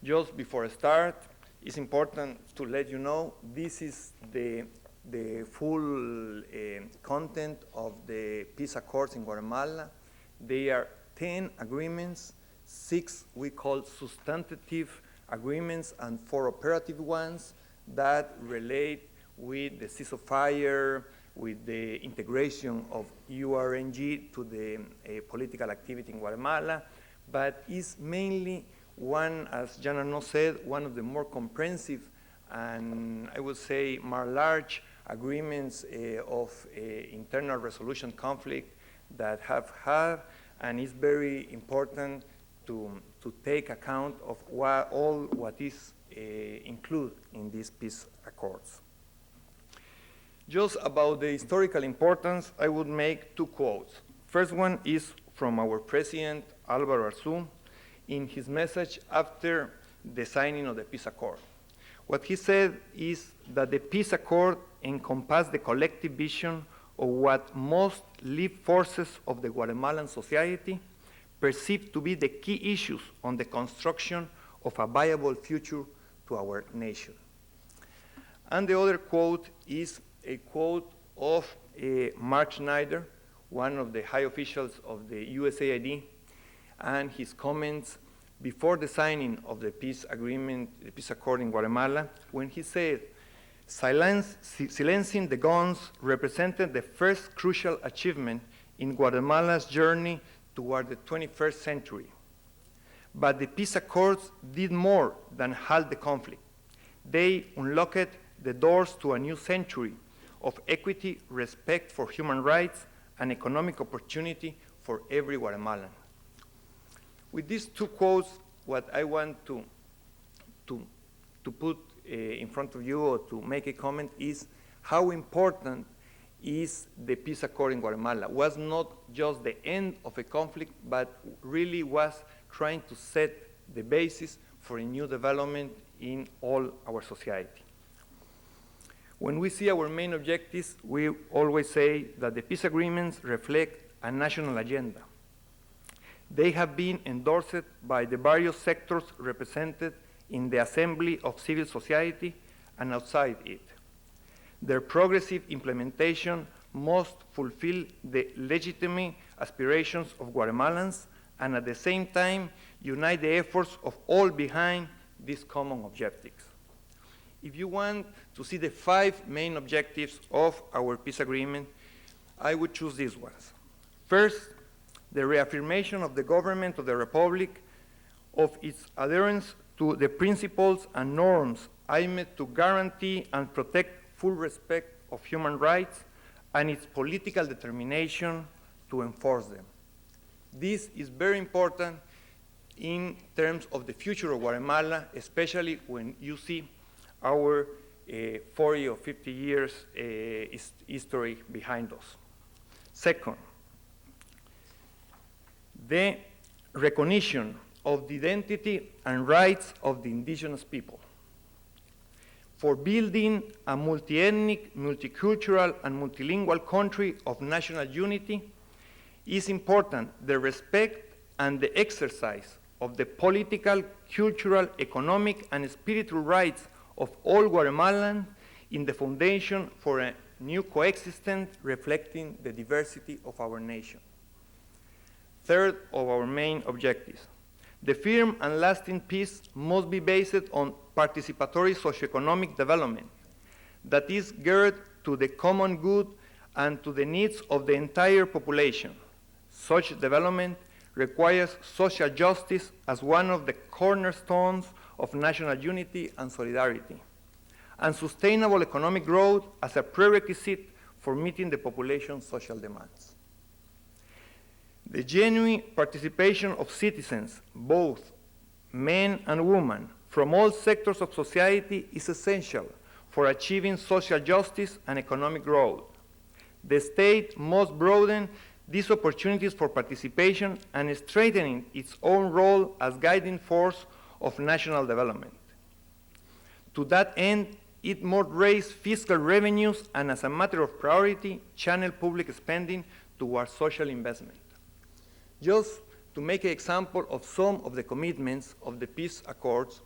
Just before I start, it's important to let you know this is the full content of the peace accords in Guatemala. They are 10 agreements, 6 we call substantive agreements, and 4 operative ones that relate with the ceasefire, with the integration of URNG to the political activity in Guatemala, but is mainly one, as Jean Arnaud said, one of the more comprehensive and I would say more large agreements of internal resolution conflict that have had, and it's very important to take account of what is included in these peace accords. Just about the historical importance, I would make 2 quotes. First one is from our president, Álvaro Arzú, in his message after the signing of the peace accord. What he said is that the peace accord encompassed the collective vision of what most live forces of the Guatemalan society perceive to be the key issues on the construction of a viable future to our nation. And the other quote is a quote of Mark Schneider, one of the high officials of the USAID, and his comments before the signing of the peace agreement, the peace accord in Guatemala, when he said, silencing the guns represented the first crucial achievement in Guatemala's journey toward the 21st century. But the peace accords did more than halt the conflict. They unlocked the doors to a new century of equity, respect for human rights, and economic opportunity for every Guatemalan. With these 2 quotes, what I want to put in front of you or to make a comment is how important is the peace accord in Guatemala. Was not just the end of a conflict, but really was trying to set the basis for a new development in all our society. When we see our main objectives, we always say that the peace agreements reflect a national agenda. They have been endorsed by the various sectors represented in the assembly of civil society and outside it. Their progressive implementation must fulfill the legitimate aspirations of Guatemalans and at the same time unite the efforts of all behind these common objectives. If you want to see the 5 main objectives of our peace agreement, I would choose these ones. First, the reaffirmation of the government of the Republic of its adherence to the principles and norms aimed to guarantee and protect full respect of human rights and its political determination to enforce them. This is very important in terms of the future of Guatemala, especially when you see our 40 or 50 years history behind us. Second, the recognition of the identity and rights of the indigenous people. For building a multi-ethnic, multicultural, and multilingual country of national unity, is important the respect and the exercise of the political, cultural, economic, and spiritual rights of all Guatemalans in the foundation for a new coexistence reflecting the diversity of our nation. Third of our main objectives, the firm and lasting peace must be based on participatory socioeconomic development that is geared to the common good and to the needs of the entire population. Such development requires social justice as one of the cornerstones of national unity and solidarity, and sustainable economic growth as a prerequisite for meeting the population's social demands. The genuine participation of citizens, both men and women, from all sectors of society is essential for achieving social justice and economic growth. The state must broaden these opportunities for participation and strengthening its own role as guiding force of national development. To that end, it must raise fiscal revenues and, as a matter of priority, channel public spending towards social investment. Just to make an example of some of the commitments of the peace accords,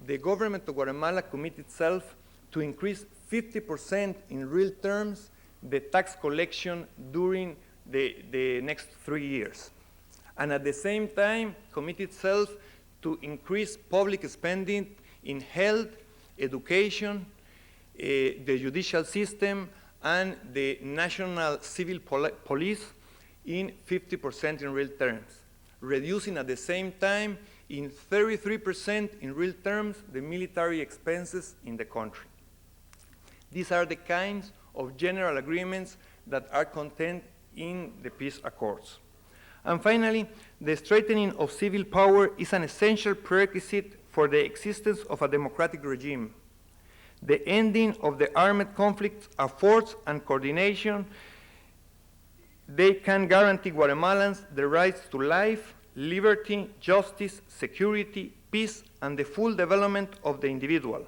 the government of Guatemala committed itself to increase 50% in real terms the tax collection during the next 3 years. And at the same time, committed itself to increase public spending in health, education, the judicial system, and the national civil police in 50% in real terms, reducing at the same time in 33% in real terms the military expenses in the country. These are the kinds of general agreements that are contained in the peace accords. And finally, the strengthening of civil power is an essential prerequisite for the existence of a democratic regime. The ending of the armed conflicts affords and coordination. They can guarantee Guatemalans the rights to life, liberty, justice, security, peace, and the full development of the individual.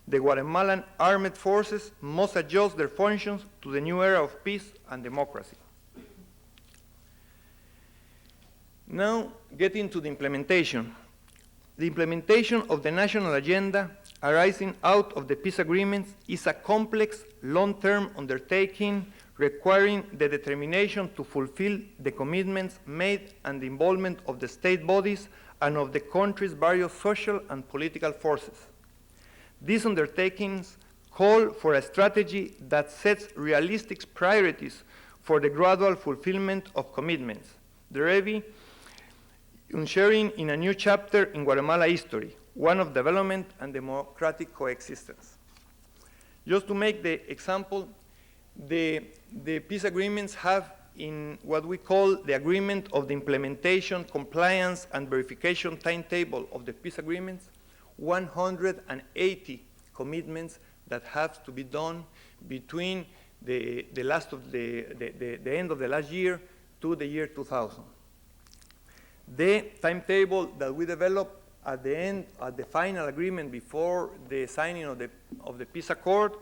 The Guatemalan armed forces must adjust their functions to the new era of peace and democracy. Now, getting to the implementation. The implementation of the national agenda arising out of the peace agreements is a complex, long-term undertaking requiring the determination to fulfill the commitments made and the involvement of the state bodies and of the country's various social and political forces. These undertakings call for a strategy that sets realistic priorities for the gradual fulfillment of commitments, thereby ushering in a new chapter in Guatemala history, one of development and democratic coexistence. Just to make the example, the peace agreements have in what we call the agreement of the implementation, compliance, and verification timetable of the peace agreements, 180 commitments that have to be done between the end of the last year to the year 2000. The timetable that we developed at the end, at the final agreement before the signing of the peace accord,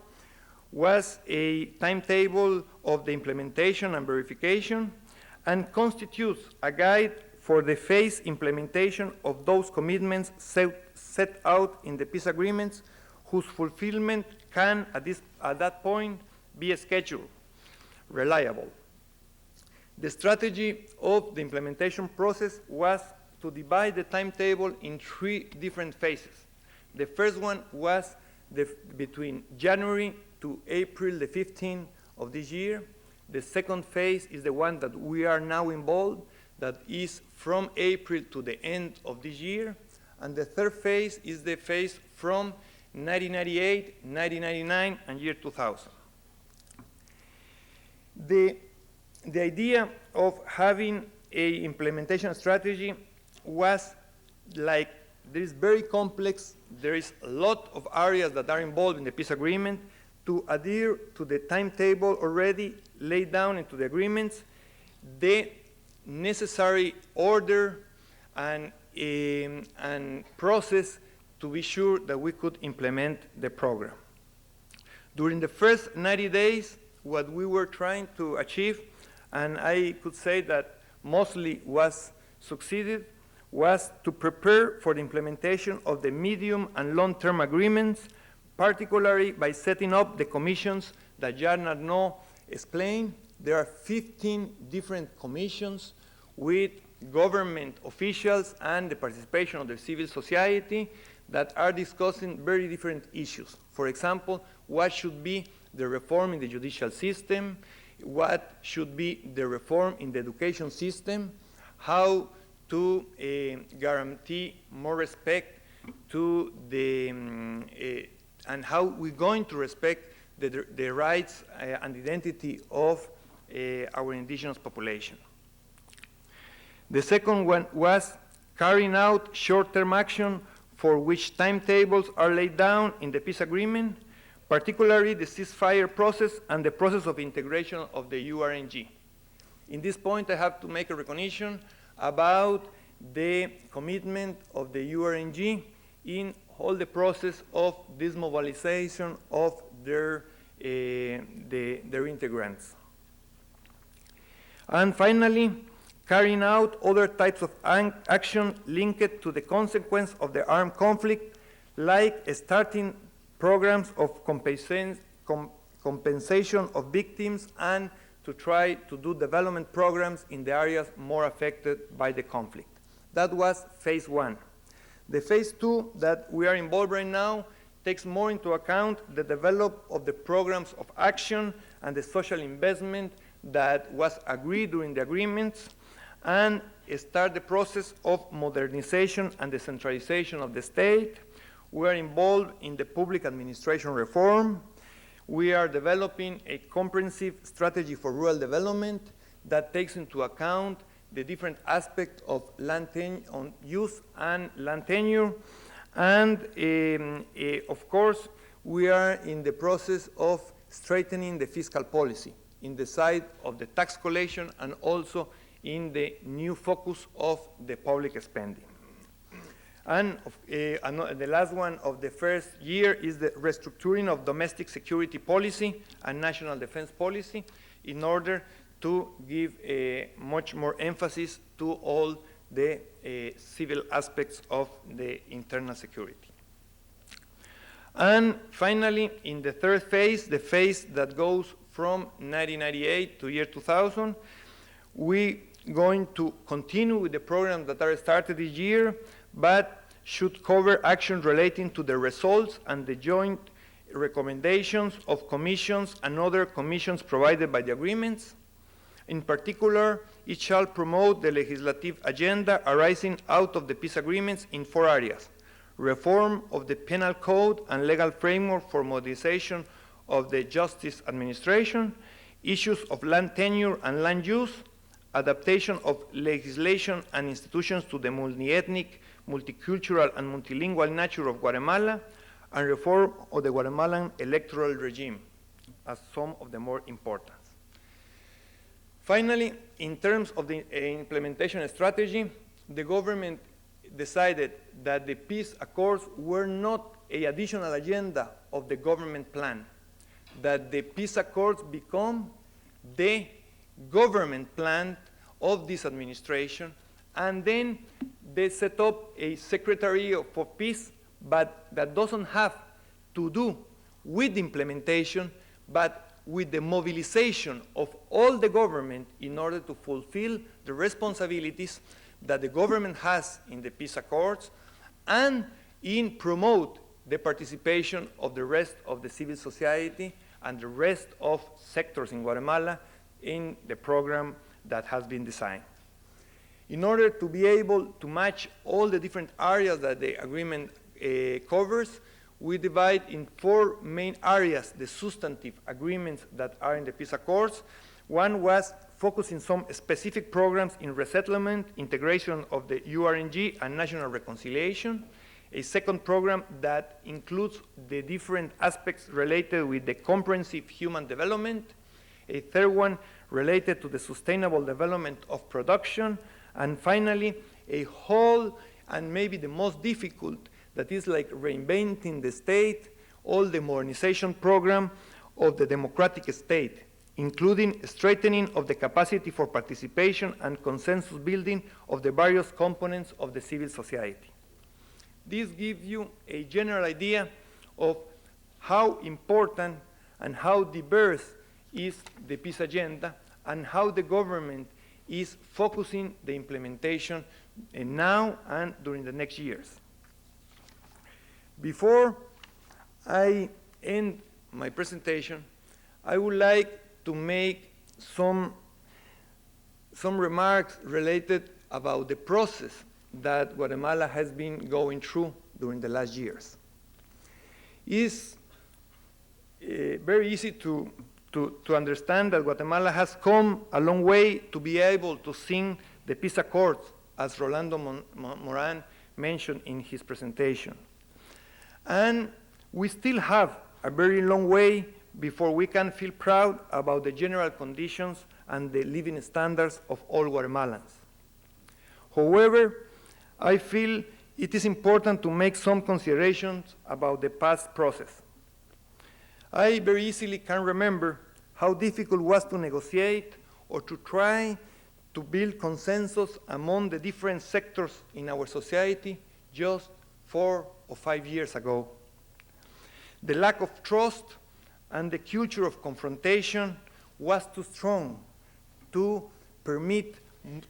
was a timetable of the implementation and verification, and constitutes a guide for the phased implementation of those commitments set out in the peace agreements, whose fulfillment can, at that point, be scheduled, reliable. The strategy of the implementation process was to divide the timetable in 3 different phases. The first one was between January to April the 15th of this year. The second phase is the one that we are now involved, that is from April to the end of this year. And the third phase is the phase from 1998, 1999, and year 2000. The idea of having a implementation strategy was like, there is very complex, there is a lot of areas that are involved in the peace agreement. To adhere to the timetable already laid down into the agreements, the necessary order and process to be sure that we could implement the program. During the first 90 days, what we were trying to achieve, and I could say that mostly was succeeded, was to prepare for the implementation of the medium and long-term agreements, particularly by setting up the commissions that Jan Arnaud explained. There are 15 different commissions with government officials and the participation of the civil society that are discussing very different issues. For example, what should be the reform in the judicial system, what should be the reform in the education system, how to guarantee more respect to the, and how we're going to respect the rights and identity of our indigenous population. The second one was carrying out short-term action for which timetables are laid down in the peace agreement, particularly the ceasefire process and the process of integration of the URNG. In this point, I have to make a recognition about the commitment of the URNG in all the process of dismobilization of their integrants. And finally, carrying out other types of action linked to the consequence of the armed conflict, like starting programs of compensation of victims and to try to do development programs in the areas more affected by the conflict. That was phase one. The phase two that we are involved right now takes more into account the development of the programs of action and the social investment that was agreed during the agreements, and start the process of modernization and decentralization of the state. We are involved in the public administration reform. We are developing a comprehensive strategy for rural development that takes into account the different aspects of land use and land tenure. And of course, we are in the process of strengthening the fiscal policy in the side of the tax collection and also in the new focus of the public spending. And the last one of the first year is the restructuring of domestic security policy and national defense policy in order to give much more emphasis to all the civil aspects of the internal security. And finally, in the third phase, the phase that goes from 1998 to year 2000, we're going to continue with the programs that are started this year, but should cover action relating to the results and the joint recommendations of commissions and other commissions provided by the agreements. In particular, it shall promote the legislative agenda arising out of the peace agreements in 4 areas: reform of the penal code and legal framework for modernization of the justice administration, issues of land tenure and land use, adaptation of legislation and institutions to the multi-ethnic, multicultural, and multilingual nature of Guatemala, and reform of the Guatemalan electoral regime as some of the more important. Finally, in terms of the implementation strategy, the government decided that the peace accords were not an additional agenda of the government plan, that the peace accords become the government plan of this administration, and then they set up a Secretary for Peace, but that doesn't have to do with the implementation, but with the mobilization of all the government in order to fulfill the responsibilities that the government has in the peace accords and in promote the participation of the rest of the civil society and the rest of sectors in Guatemala in the program that has been designed. In order to be able to match all the different areas that the agreement covers, we divide in 4 main areas the substantive agreements that are in the peace accords. One was focusing some specific programs in resettlement, integration of the URNG, and national reconciliation. A second program that includes the different aspects related with the comprehensive human development. A third one related to the sustainable development of production. And finally, a whole, and maybe the most difficult, that is like reinventing the state, all the modernization program of the democratic state, including strengthening of the capacity for participation and consensus building of the various components of the civil society. This gives you a general idea of how important and how diverse is the peace agenda and how the government is focusing the implementation now and during the next years. Before I end my presentation, I would like to make some remarks related about the process that Guatemala has been going through during the last years. It's very easy to understand that Guatemala has come a long way to be able to sign the peace accords, as Rolando Moran mentioned in his presentation. And we still have a very long way before we can feel proud about the general conditions and the living standards of all Guatemalans. However, I feel it is important to make some considerations about the past process. I very easily can remember how difficult it was to negotiate or to try to build consensus among the different sectors in our society just 4 or 5 years ago. The lack of trust and the culture of confrontation was too strong to permit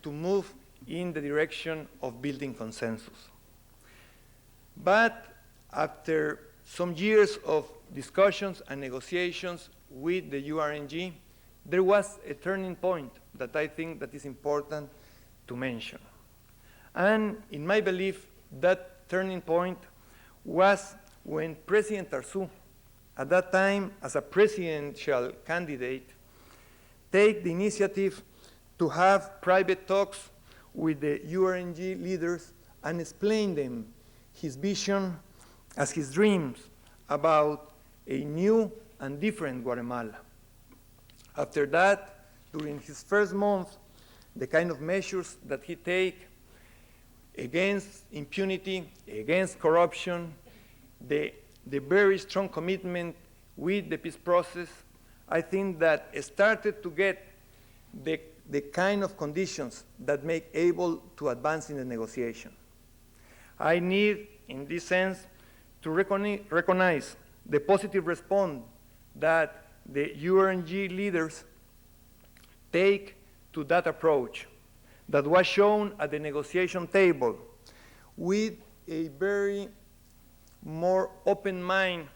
to move in the direction of building consensus. But after some years of discussions and negotiations with the URNG, there was a turning point that I think that is important to mention. And in my belief, that turning point was when President Arzu, at that time as a presidential candidate, take the initiative to have private talks with the URNG leaders and explain them his vision as his dreams about a new and different Guatemala. After that, during his first month, the kind of measures that he take against impunity, against corruption, the very strong commitment with the peace process, I think that started to get the kind of conditions that make able to advance in the negotiation. I need, in this sense, to recognize the positive response that the URNG leaders take to that approach that was shown at the negotiation table with a very more open mind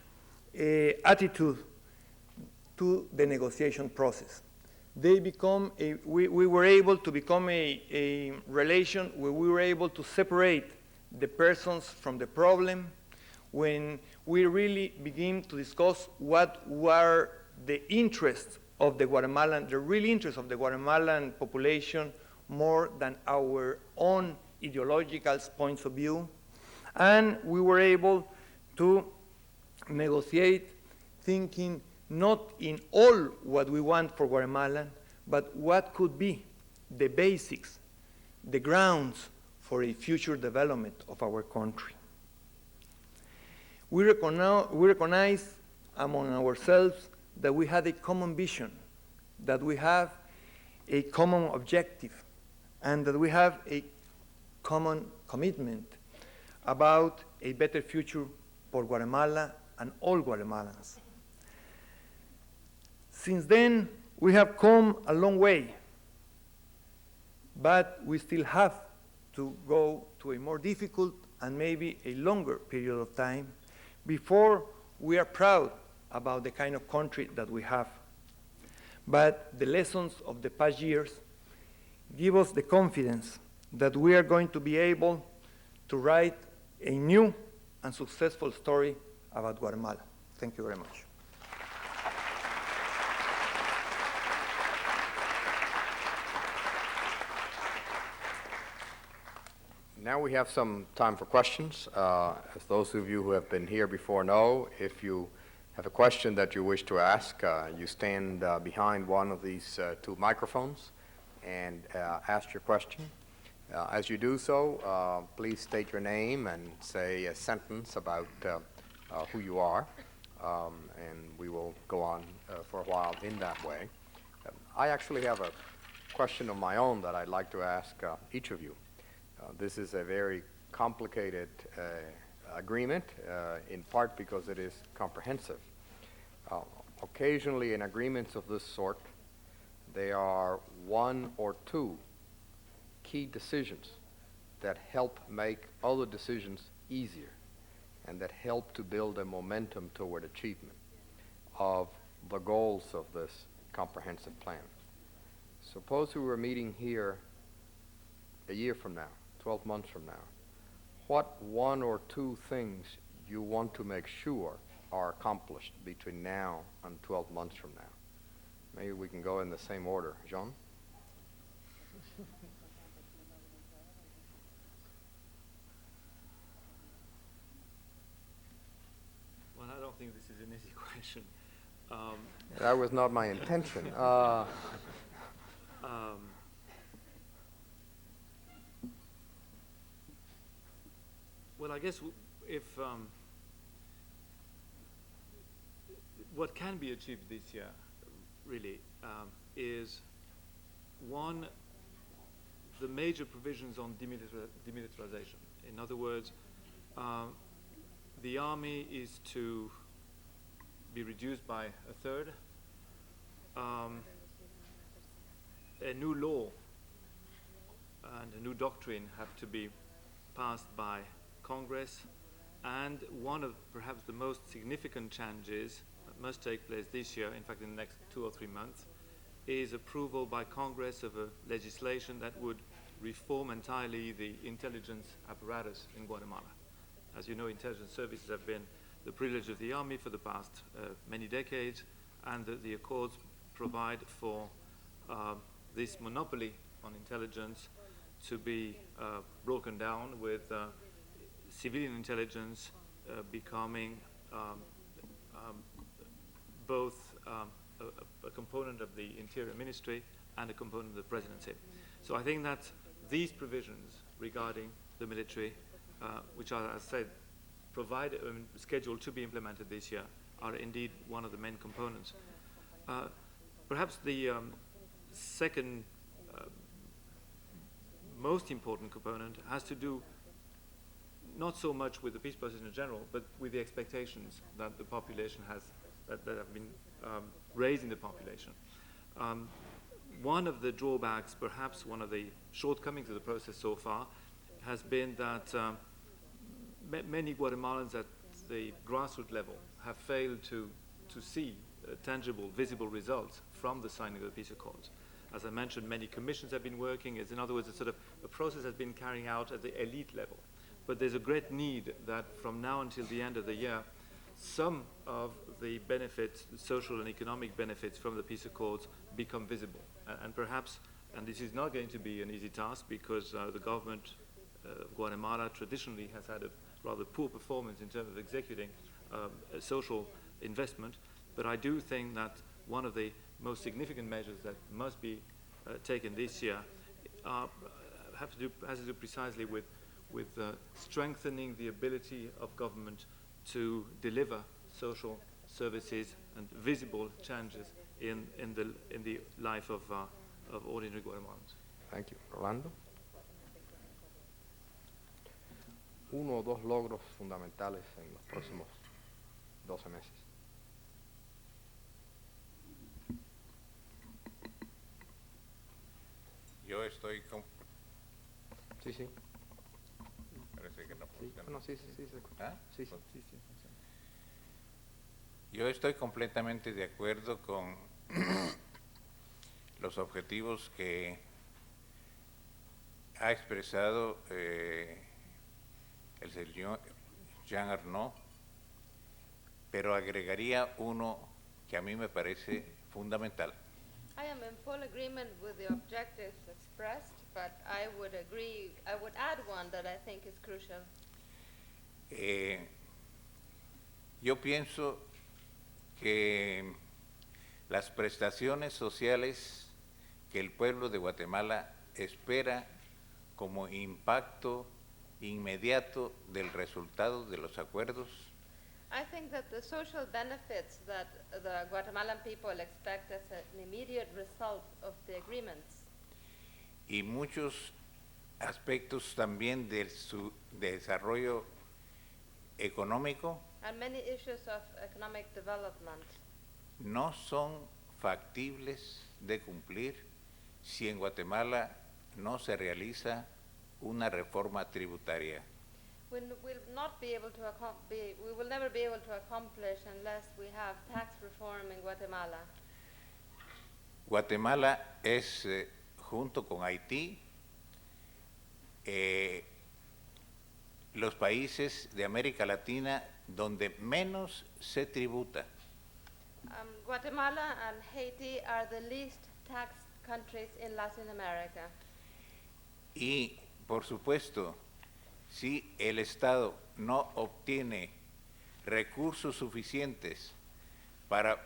attitude to the negotiation process. We were able to become a relation where we were able to separate the persons from the problem, when we really begin to discuss what were the interests of the Guatemalan, the real interests of the Guatemalan population, more than our own ideological points of view. And we were able to negotiate thinking not in all what we want for Guatemala, but what could be the basics, the grounds for a future development of our country. We recognize among ourselves that we had a common vision, that we have a common objective, and that we have a common commitment about a better future for Guatemala and all Guatemalans. Since then, we have come a long way, but we still have to go to a more difficult and maybe a longer period of time before we are proud about the kind of country that we have. But the lessons of the past years give us the confidence that we are going to be able to write a new and successful story about Guatemala. Thank you very much. Now we have some time for questions. As those of you who have been here before know, if you have a question that you wish to ask, you stand behind one of these 2 microphones and ask your question. As you do so, please state your name and say a sentence about who you are, and we will go on for a while in that way. I actually have a question of my own that I'd like to ask each of you. This is a very complicated agreement, in part because it is comprehensive. Occasionally in agreements of this sort, there are 1 or 2 key decisions that help make other decisions easier and that help to build a momentum toward achievement of the goals of this comprehensive plan. suppose we were meeting here a year from now, 12 months from now. What one or two things you want to make sure are accomplished between now and 12 months from now? Maybe we can go in the same order. Jean? Well, I don't think this is an easy question. That was not my intention. Well, I guess if what can be achieved this year, really, is one, the major provisions on demilitarization. In other words, the army is to be reduced by a third. A new law and a new doctrine have to be passed by Congress, and one of perhaps the most significant changes that must take place this year, in fact in the next 2 or 3 months, is approval by Congress of a legislation that would reform entirely the intelligence apparatus in Guatemala. As you know, intelligence services have been the privilege of the army for the past many decades, and the accords provide for this monopoly on intelligence to be broken down, with civilian intelligence becoming both a component of the Interior Ministry and a component of the presidency. So I think that these provisions regarding the military, which are, as I said, scheduled to be implemented this year, are indeed one of the main components. Perhaps the second most important component has to do not so much with the peace process in general, but with the expectations that the population has, that have been raised in the population. One of the drawbacks, perhaps one of the shortcomings of the process so far, has been that many Guatemalans at the grassroots level have failed to see tangible, visible results from the signing of the peace accords. As I mentioned, many commissions have been working. In other words, a process has been carrying out at the elite level. But there's a great need that from now until the end of the year, some of the benefits, the social and economic benefits from the peace accords become visible. And perhaps, and this is not going to be an easy task, because the government of Guatemala traditionally has had a rather poor performance in terms of executing social investment. But I do think that one of the most significant measures that must be taken this year has to do precisely with strengthening the ability of government to deliver social services and visible changes in the life of ordinary Guatemalans. Thank you. Rolando? Uno o dos logros fundamentales en los próximos 12 meses. Yo estoy Sí, sí. Parece que no Sí, funciona. no, sí, se escucha. ¿Ah? Sí, sí. Yo estoy completamente de acuerdo con los objetivos que ha expresado el señor Jean Arnaud, pero agregaría uno que a mí me parece fundamental. I am in full agreement with the objectives expressed, but I would add one that I think is crucial. Yo pienso que las prestaciones sociales que el pueblo de Guatemala espera como impacto inmediato del resultado de los acuerdos I think that the social benefits that the Guatemalan people expect as an immediate result of the agreements, y muchos aspectos también de su desarrollo económico and many issues of economic development, no son factibles de cumplir si en Guatemala no se realiza una reforma tributaria. we will never be able to accomplish unless we have tax reform in Guatemala. Guatemala es, junto con Haití, los países de América Latina donde menos se tributa. Guatemala and Haiti are the least taxed countries in Latin America. Y, por supuesto, si el Estado no obtiene recursos suficientes para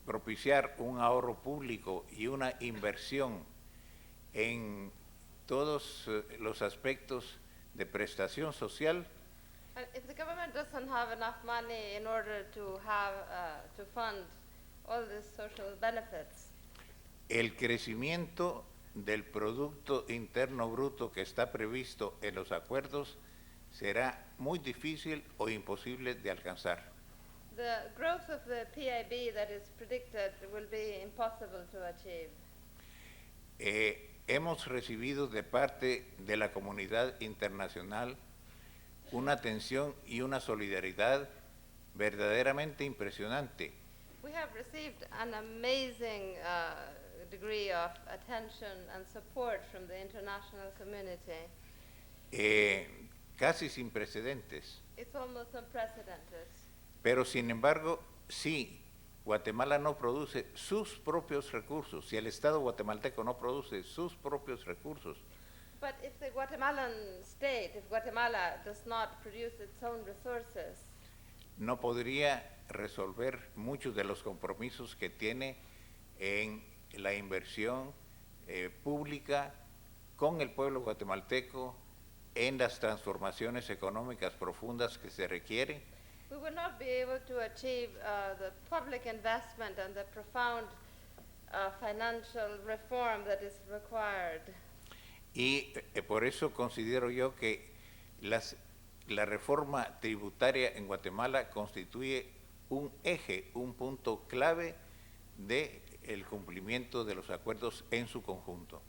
propiciar un ahorro público y una inversión en todos los aspectos de prestación social, If the government doesn't have enough money in order to have to fund all these social benefits, el crecimiento del Producto Interno Bruto que está previsto en los acuerdos será muy difícil o imposible de alcanzar. the growth of the PIB that is predicted will be impossible to achieve. Hemos recibido de parte de la comunidad internacional una atención y una solidaridad verdaderamente impresionante. We have received an amazing degree of attention and support from the international community. Casi sin precedentes. It's almost unprecedented. Pero sin embargo, si Guatemala no produce sus propios recursos, si el Estado guatemalteco no produce sus propios recursos, But if the Guatemalan state, if Guatemala does not produce its own resources, no podría resolver muchos de los compromisos que tiene en la inversión pública con el pueblo guatemalteco, en las transformaciones económicas profundas que se requieren. we would not be able to achieve the public investment and the profound financial reform that is required. Y por eso considero yo que la reforma tributaria en Guatemala constituye un eje, un punto clave del cumplimiento de los acuerdos en su conjunto.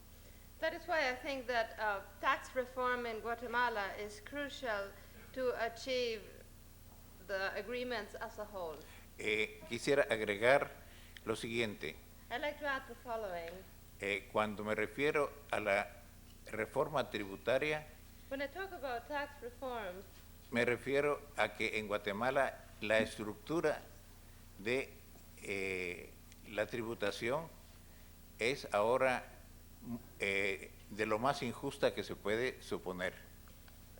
That is why I think that tax reform in Guatemala is crucial to achieve the agreements as a whole. Quisiera agregar lo siguiente. I'd like to add the following. Cuando me refiero a la reforma tributaria, When I talk about tax reform, me refiero a que en Guatemala la estructura de la tributación es ahora de lo más injusta que se puede suponer.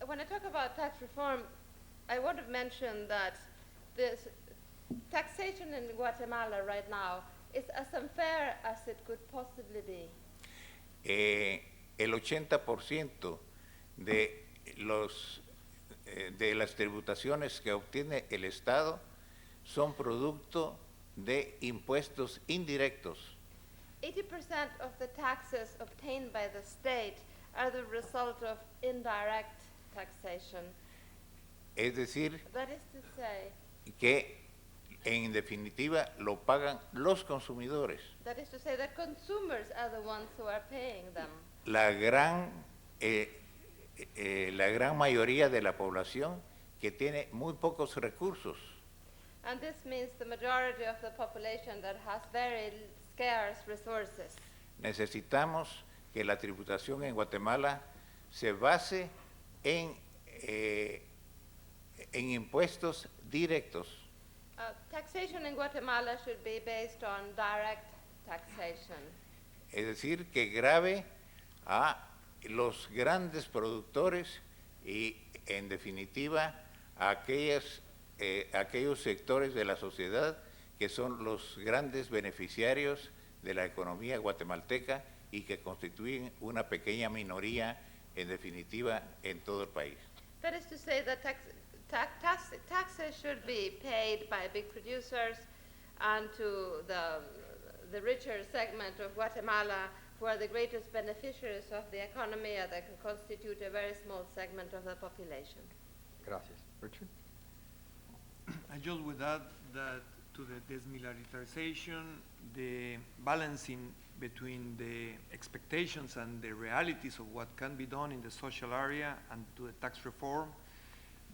when I talk about tax reform, I want to mention that this taxation in Guatemala right now is as unfair as it could possibly be. El 80% de las tributaciones que obtiene el Estado son producto de impuestos indirectos. 80% of the taxes obtained by the state are the result of indirect taxation. Es decir, That is to say, que en definitiva lo pagan los consumidores. that consumers are the ones who are paying them. La gran mayoría de la población que tiene muy pocos recursos. And this means the majority of the population that has very scarce resources. Necesitamos que la tributación en Guatemala se base en impuestos directos. Taxation in Guatemala should be based on direct taxation. Es decir, que grave a los grandes productores y, en definitiva, a aquellos sectores de la sociedad que son los grandes beneficiarios de la economía guatemalteca y que constituyen una pequeña minoría, en definitiva, en todo el país. That is to say that taxes should be paid by big producers and to the richer segment of Guatemala, who are the greatest beneficiaries of the economy and that can constitute a very small segment of the population. Gracias. Richard? I just would add that to the desmilitarization, the balancing between the expectations and the realities of what can be done in the social area and to the tax reform,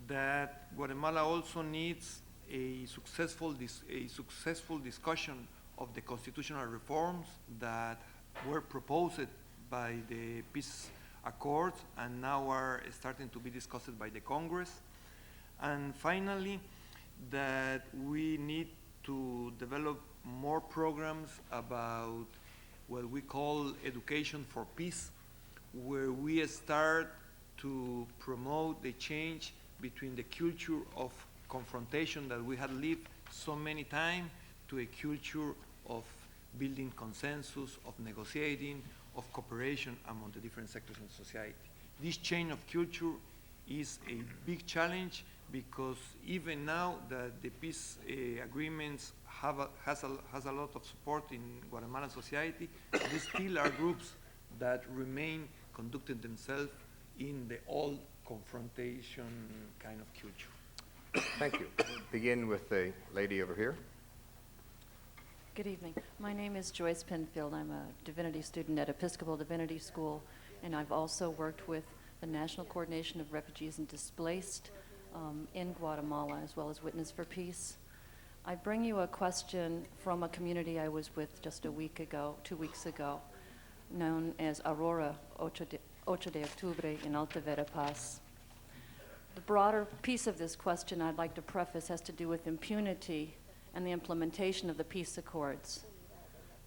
that Guatemala also needs a successful discussion of the constitutional reforms that were proposed by the peace accords and now are starting to be discussed by the Congress. And finally, that we need to develop more programs about what we call education for peace, where we start to promote the change between the culture of confrontation that we had lived so many times to a culture of building consensus, of negotiating, of cooperation among the different sectors in society. This change of culture is a big challenge because even now that the peace agreements has a lot of support in Guatemalan society, there still are groups that remain conducting themselves in the old confrontation kind of culture. Thank you. Begin with the lady over here. Good evening. My name is Joyce Penfield. I'm a divinity student at Episcopal Divinity School, and I've also worked with the National Coordination of Refugees and Displaced in Guatemala, as well as Witness for Peace. I bring you a question from a community I was with just 2 weeks ago, known as Aurora 8 de Octubre in Alta Verapaz. The broader piece of this question I'd like to preface has to do with impunity and the implementation of the peace accords.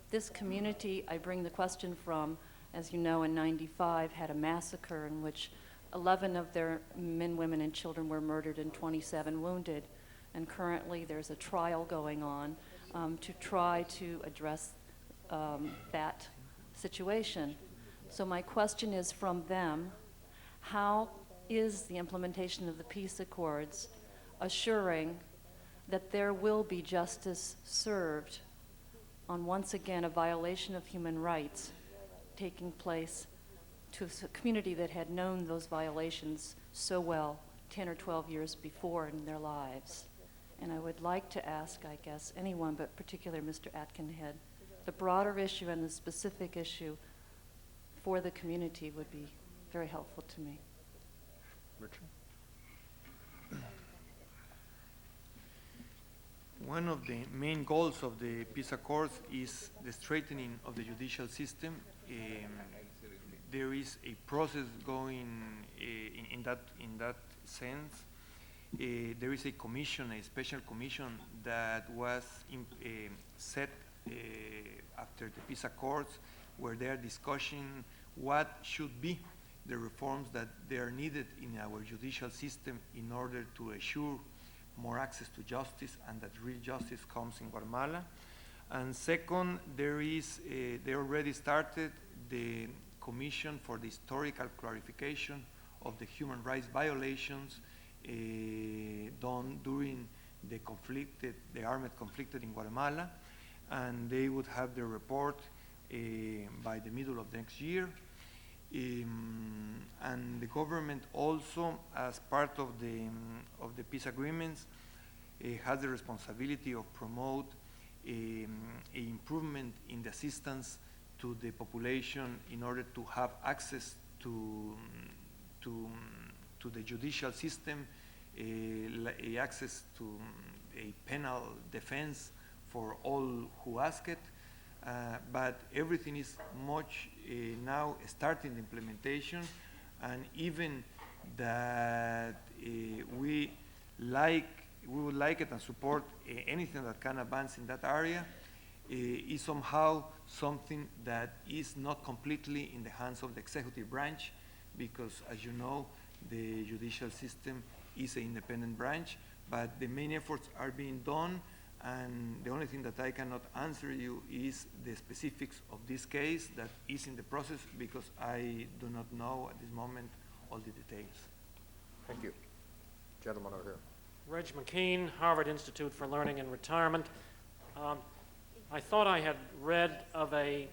This community I bring the question from, as you know, in '95 had a massacre in which 11 of their men, women, and children were murdered and 27 wounded. And currently there's a trial going on to try to address that situation. So my question is from them, how is the implementation of the peace accords assuring that there will be justice served on, once again, a violation of human rights taking place to a community that had known those violations so well 10 or 12 years before in their lives? And I would like to ask, I guess, anyone, but particularly Mr. Eikenheit, the broader issue and the specific issue for the community would be very helpful to me. Richard? One of the main goals of the peace accords is the strengthening of the judicial system. There is a process going in that sense. There is a commission, a special commission that was set after the peace accords, where they are discussing what should be the reforms that they are needed in our judicial system in order to assure more access to justice and that real justice comes in Guatemala. And second, they already started the Commission for the Historical Clarification of the Human Rights Violations done during the armed conflict in Guatemala, and they would have their report by the middle of next year. And the government also, as part of the peace agreements, has the responsibility of promote a improvement in the assistance to the population in order to have access to the judicial system, access to a penal defense for all who ask it. But everything is much now starting the implementation, and even that we would like it and support anything that can advance in that area is somehow something that is not completely in the hands of the executive branch, because as you know, the judicial system is an independent branch, but the main efforts are being done. And the only thing that I cannot answer you is the specifics of this case that is in the process, because I do not know at this moment all the details. Thank you. Gentleman over here. Reg McKean, Harvard Institute for Learning and Retirement. I thought I had read of a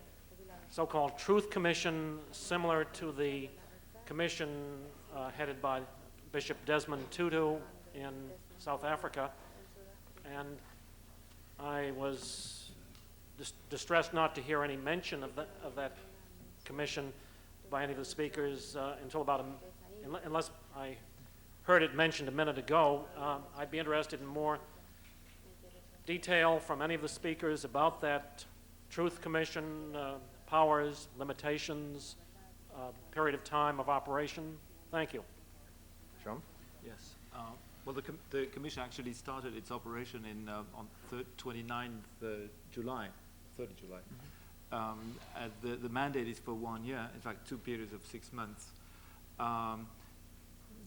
so-called Truth Commission similar to the commission headed by Bishop Desmond Tutu in South Africa, and I was distressed not to hear any mention of that commission by any of the speakers until unless I heard it mentioned a minute ago. I'd be interested in more detail from any of the speakers about that Truth Commission, powers, limitations, period of time of operation? Thank you. Jean? Yes. Well, the Commission actually started its operation on 29th July, 3rd of July. The mandate is for 1 year, in fact, 2 periods of 6 months.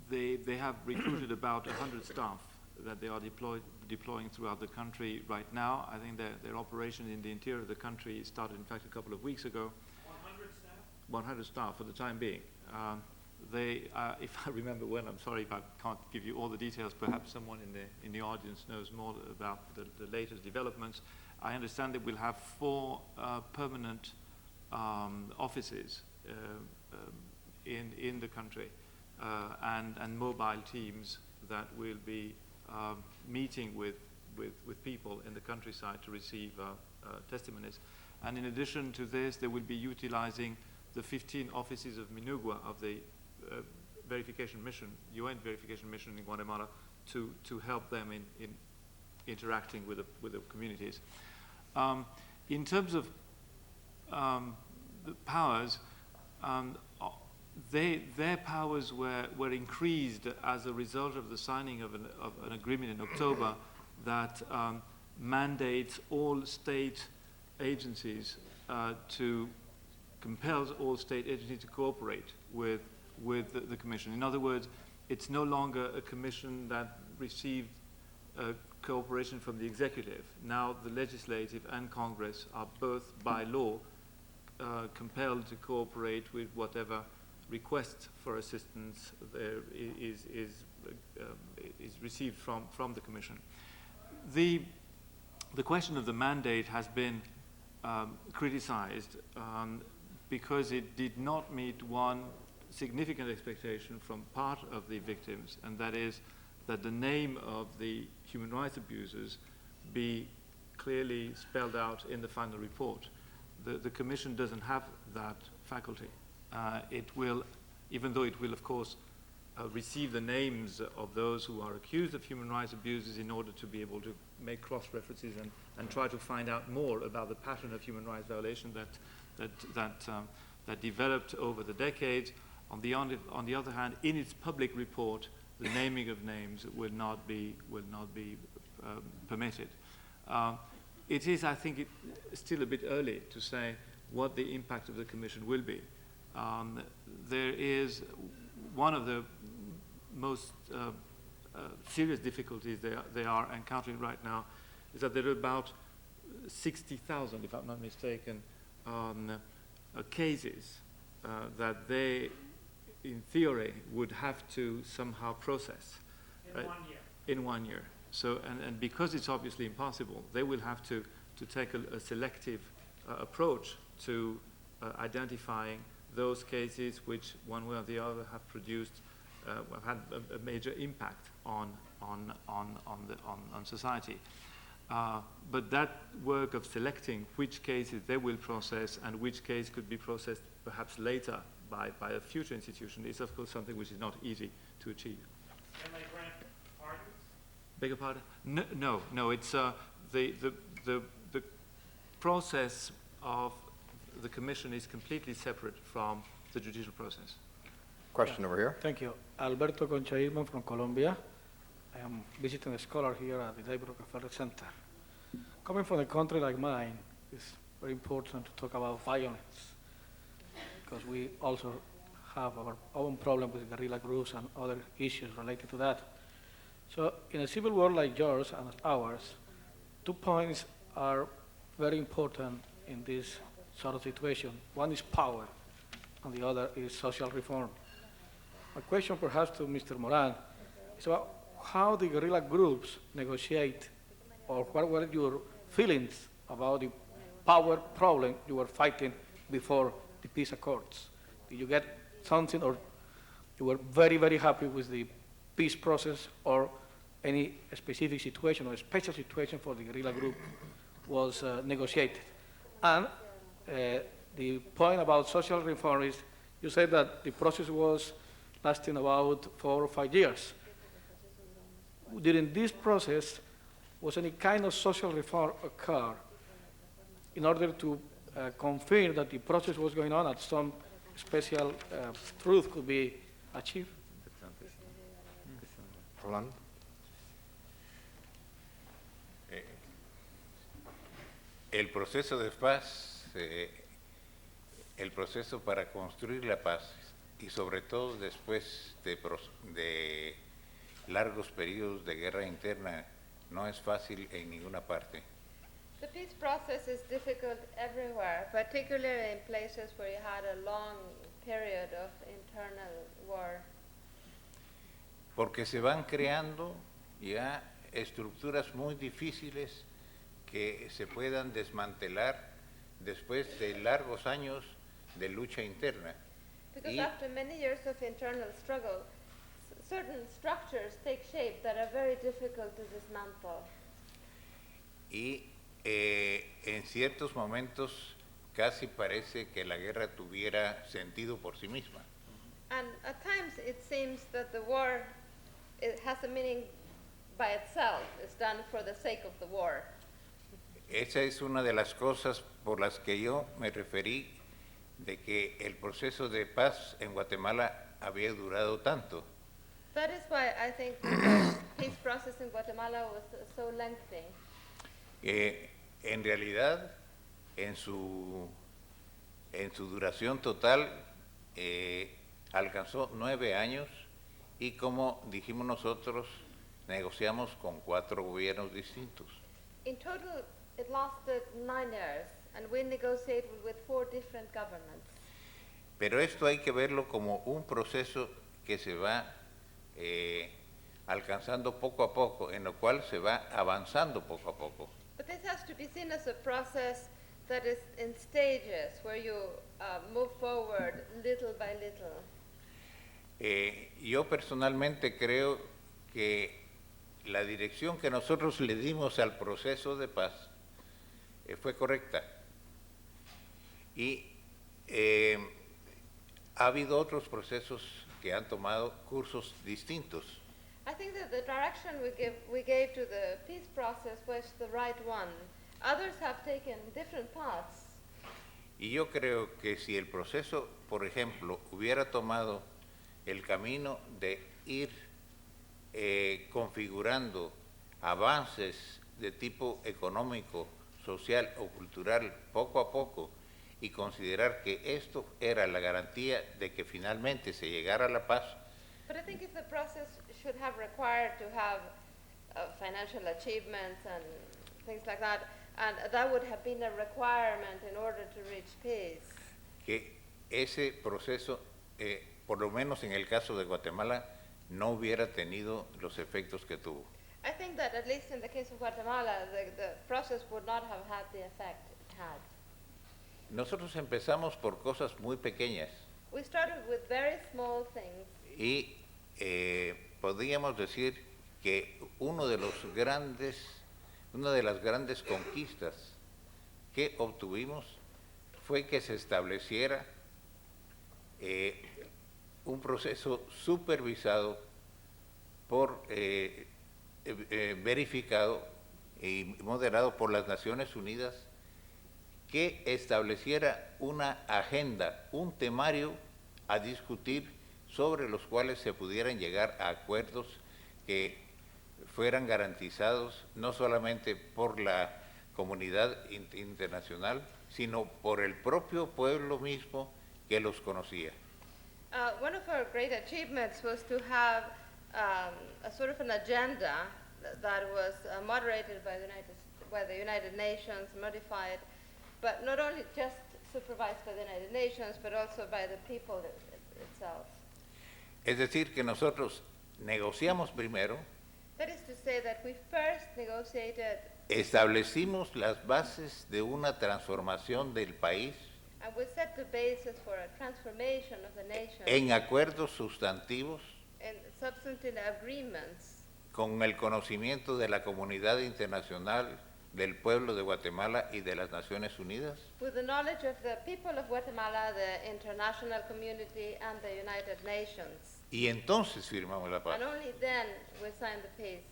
They have recruited about 100 staff that they are deploying throughout the country right now. I think their operation in the interior of the country started, in fact, a couple of weeks ago. 100 staff? 100 staff for the time being. If I remember well, I'm sorry if I can't give you all the details, perhaps someone in the audience knows more about the latest developments. I understand that we'll have 4 permanent offices in the country and mobile teams that will be meeting with people in the countryside to receive testimonies. And in addition to this, they will be utilizing the 15 offices of Minugua of the verification mission, UN verification mission in Guatemala, to help them in interacting with the communities. In terms of the powers, their powers were increased as a result of the signing of an agreement in October that mandates all state agencies to compels all state agencies to cooperate with the Commission. In other words, it's no longer a Commission that received cooperation from the executive. Now the legislative and Congress are both by law compelled to cooperate with whatever request for assistance there is received from the Commission. The question of the mandate has been criticized because it did not meet one significant expectation from part of the victims, and that is that the name of the human rights abusers be clearly spelled out in the final report. The Commission doesn't have that faculty. It will, even though it will, of course, receive the names of those who are accused of human rights abuses in order to be able to make cross-references and try to find out more about the pattern of human rights violation that developed over the decades. On the other hand, in its public report, the naming of names will not be permitted. It is, I think, still a bit early to say what the impact of the Commission will be. There is one of the most serious difficulties they are encountering right now is that there are about 60,000, if I'm not mistaken, cases that they, in theory, would have to somehow process. In 1 year. In 1 year. So, and because it's obviously impossible, they will have to take a selective approach to identifying those cases which, one way or the other, have produced, had a major impact on society. But that work of selecting which cases they will process and which case could be processed perhaps later by a future institution is, of course, something which is not easy to achieve. Can they grant pardons? Beg your pardon? No. It's the process of the Commission is completely separate from the judicial process. Question over here. Thank you. Alberto Conchaisman from Colombia. I am visiting a scholar here at the David Rockefeller Center. Coming from a country like mine, it's very important to talk about violence because we also have our own problem with guerrilla groups and other issues related to that. So in a civil war like yours and ours, 2 points are very important in this sort of situation. One is power, and the other is social reform. My question perhaps to Mr. Moran is about how the guerrilla groups negotiate, or what were your feelings about the power problem you were fighting before the peace accords? Did you get something, or you were very, very happy with the peace process, or any specific situation or special situation for the guerrilla group was negotiated? And the point about social reform is, you said that the process was lasting about 4 or 5 years. During this process, was any kind of social reform occur in order to confirm that the process was going on and some special truth could be achieved? Rolando? El proceso de paz, el proceso para construir la paz, y sobre todo después de largos periodos de guerra interna, no es fácil en ninguna parte. The peace process is difficult everywhere, particularly in places where you had a long period of internal war. Porque se van creando ya estructuras muy difíciles que se puedan desmantelar después de largos años de lucha interna. Because after many years of internal struggle, certain structures take shape that are very difficult to dismantle. Y en ciertos momentos casi parece que la guerra tuviera sentido por sí misma. And at times it seems that the war it has a meaning by itself. It's done for the sake of the war. Esa es una de las cosas por las que yo me referí de que el proceso de paz en Guatemala había durado tanto. That is why I think the peace process in Guatemala was so lengthy. En realidad, en su duración total, alcanzó 9 años y, como dijimos nosotros, negociamos con 4 gobiernos distintos. In total, it lasted 9 years, and we negotiated with 4 different governments. Pero esto hay que verlo como un proceso que se va alcanzando poco a poco, en lo cual se va avanzando poco a poco. But this has to be seen as a process that is in stages, where you move forward little by little. Yo personalmente creo que la dirección que nosotros le dimos al proceso de paz fue correcta. Y ha habido otros procesos que han tomado cursos distintos. I think that the direction we gave to the peace process was the right one. Others have taken different paths. Y yo creo que si el proceso, por ejemplo, hubiera tomado el camino de ir configurando avances de tipo económico, social o cultural poco a poco y considerar que esto era la garantía de que finalmente se llegara a la paz. But I think if the process should have required to have financial achievements and things like that, and that would have been a requirement in order to reach peace. Que ese proceso, por lo menos en el caso de Guatemala, no hubiera tenido los efectos que tuvo. I think that at least in the case of Guatemala, the process would not have had the effect it had. Nosotros empezamos por cosas muy pequeñas. We started with very small things. Y podríamos decir que una de las grandes conquistas que obtuvimos fue que se estableciera un proceso supervisado verificado y moderado por las Naciones Unidas que estableciera una agenda, un temario a discutir sobre los cuales se pudieran llegar a acuerdos que fueran garantizados no solamente por la comunidad internacional, sino por el propio pueblo mismo que los conocía. One of our great achievements was to have a sort of an agenda that was moderated by the United Nations, modified, but not only just supervised by the United Nations, but also by the people itself. Es decir, que nosotros negociamos primero, That is to say that we first negotiated establecimos las bases de una transformación del país and we set the basis for a transformation of the nation en acuerdos sustantivos in substantive agreements con el conocimiento de la comunidad internacional, del pueblo de Guatemala y de las Naciones Unidas. with the knowledge of the people of Guatemala, the international community, and the United Nations. Y entonces firmamos la paz. And only then we signed the peace.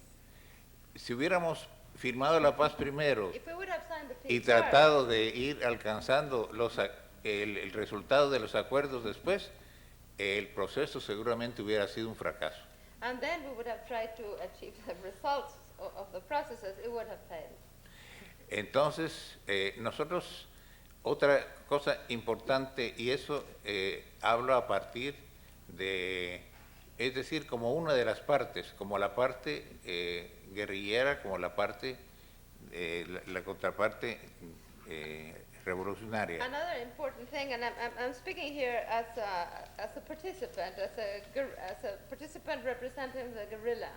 Si hubiéramos firmado la paz primero If we would have signed the y peace first, tratado de ir alcanzando el resultado de los acuerdos después, el proceso seguramente hubiera sido un fracaso. and then we would have tried to achieve the results of the processes, it would have failed. Entonces, nosotros, otra cosa importante, y eso hablo a partir de, es decir, como una de las partes, como la parte guerrillera, como la parte, la contraparte revolucionaria. Another important thing, and I'm speaking here as a participant, as a participant representing the guerrilla,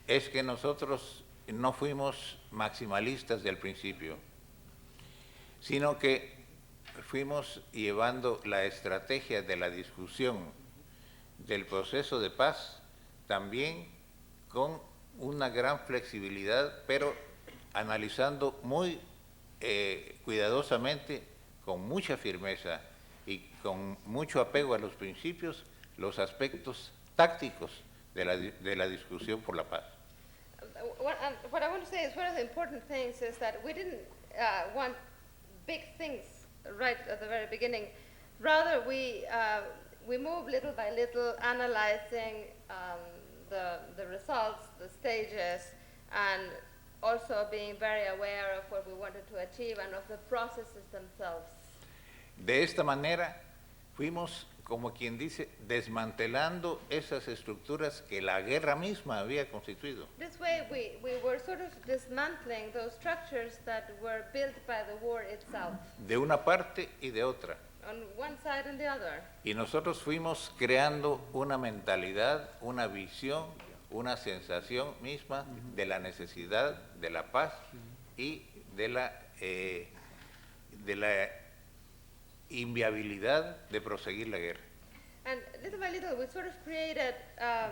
Es que nosotros no fuimos maximalistas del principio, sino que fuimos llevando la estrategia de la discusión del proceso de paz también con una gran flexibilidad, pero analizando muy cuidadosamente, con mucha firmeza y con mucho apego a los principios, los aspectos tácticos de la discusión por la paz. What I want to say is one of the important things is that we didn't want big things right at the very beginning. Rather, we moved little by little, analyzing the results, the stages, and also being very aware of what we wanted to achieve and of the processes themselves. De esta manera fuimos, como quien dice, desmantelando esas estructuras que la guerra misma había constituido. This way, we were sort of dismantling those structures that were built by the war itself, De una parte y de otra. on one side and the other. Y nosotros fuimos creando una mentalidad, una visión, una sensación misma de la necesidad de la paz y de la inviabilidad de proseguir la guerra. And little by little, we sort of created a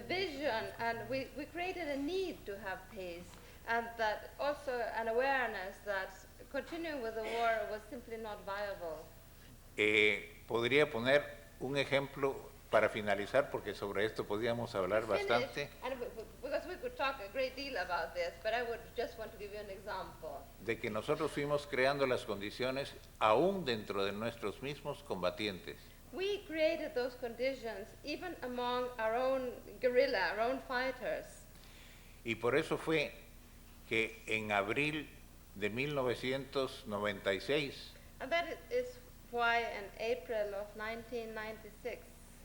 vision, and we created a need to have peace, and that also an awareness that continuing with the war was simply not viable. Podría poner un ejemplo para finalizar, porque sobre esto podíamos hablar bastante, Because we could talk a great deal about this, but I would just want to give you an example. de que nosotros fuimos creando las condiciones aún dentro de nuestros mismos combatientes. We created those conditions even among our own guerrilla, our own fighters. Y por eso fue que en abril de 1996 And that is why in April of 1996,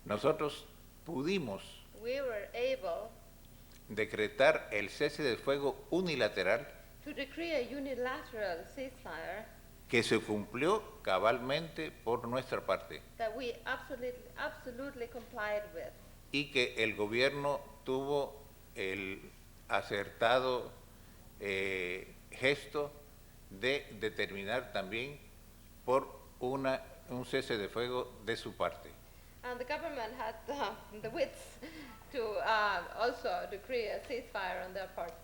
nosotros pudimos we were able decretar el cese del fuego unilateral to decree a unilateral ceasefire que se cumplió cabalmente por nuestra parte that we absolutely complied with. y que el gobierno tuvo el acertado gesto de determinar también por un cese de fuego de su parte. And the government had the wits to also decree a ceasefire on their parts.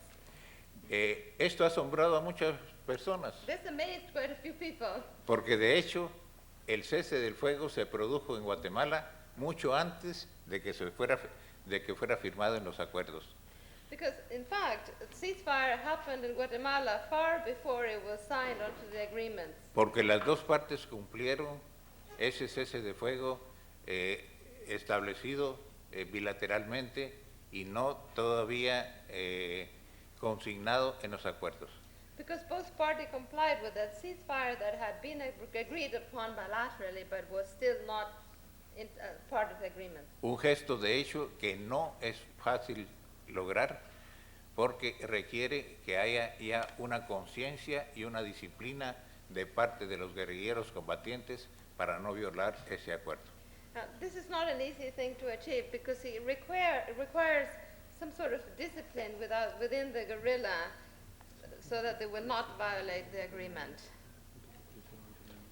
Esto ha asombrado a muchas personas, This amazed quite a few people, porque de hecho el cese del fuego se produjo en Guatemala mucho antes de que fuera firmado en los acuerdos. because in fact, ceasefire happened in Guatemala far before it was signed onto the agreements. Porque las dos partes cumplieron ese cese de fuego establecido bilateralmente y no todavía consignado en los acuerdos. Because both parties complied with that ceasefire that had been agreed upon bilaterally, but was still not part of the agreement. Un gesto de hecho que no es fácil lograr porque requiere que haya ya una conciencia y una disciplina de parte de los guerrilleros combatientes para no violar ese acuerdo. This is not an easy thing to achieve because it requires some sort of discipline within the guerrilla so that they will not violate the agreement.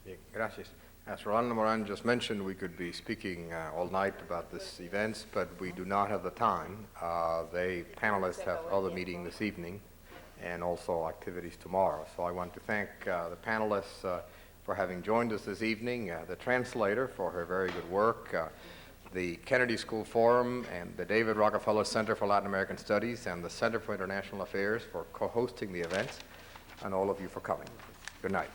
Bien, gracias. As Rolando Moran just mentioned, we could be speaking all night about this events, but we do not have the time. The panelists have other meeting this evening and also activities tomorrow. So I want to thank the panelists for having joined us this evening, the translator for her very good work, the Kennedy School Forum and the David Rockefeller Center for Latin American Studies and the Center for International Affairs for co-hosting the event, and all of you for coming. Good night.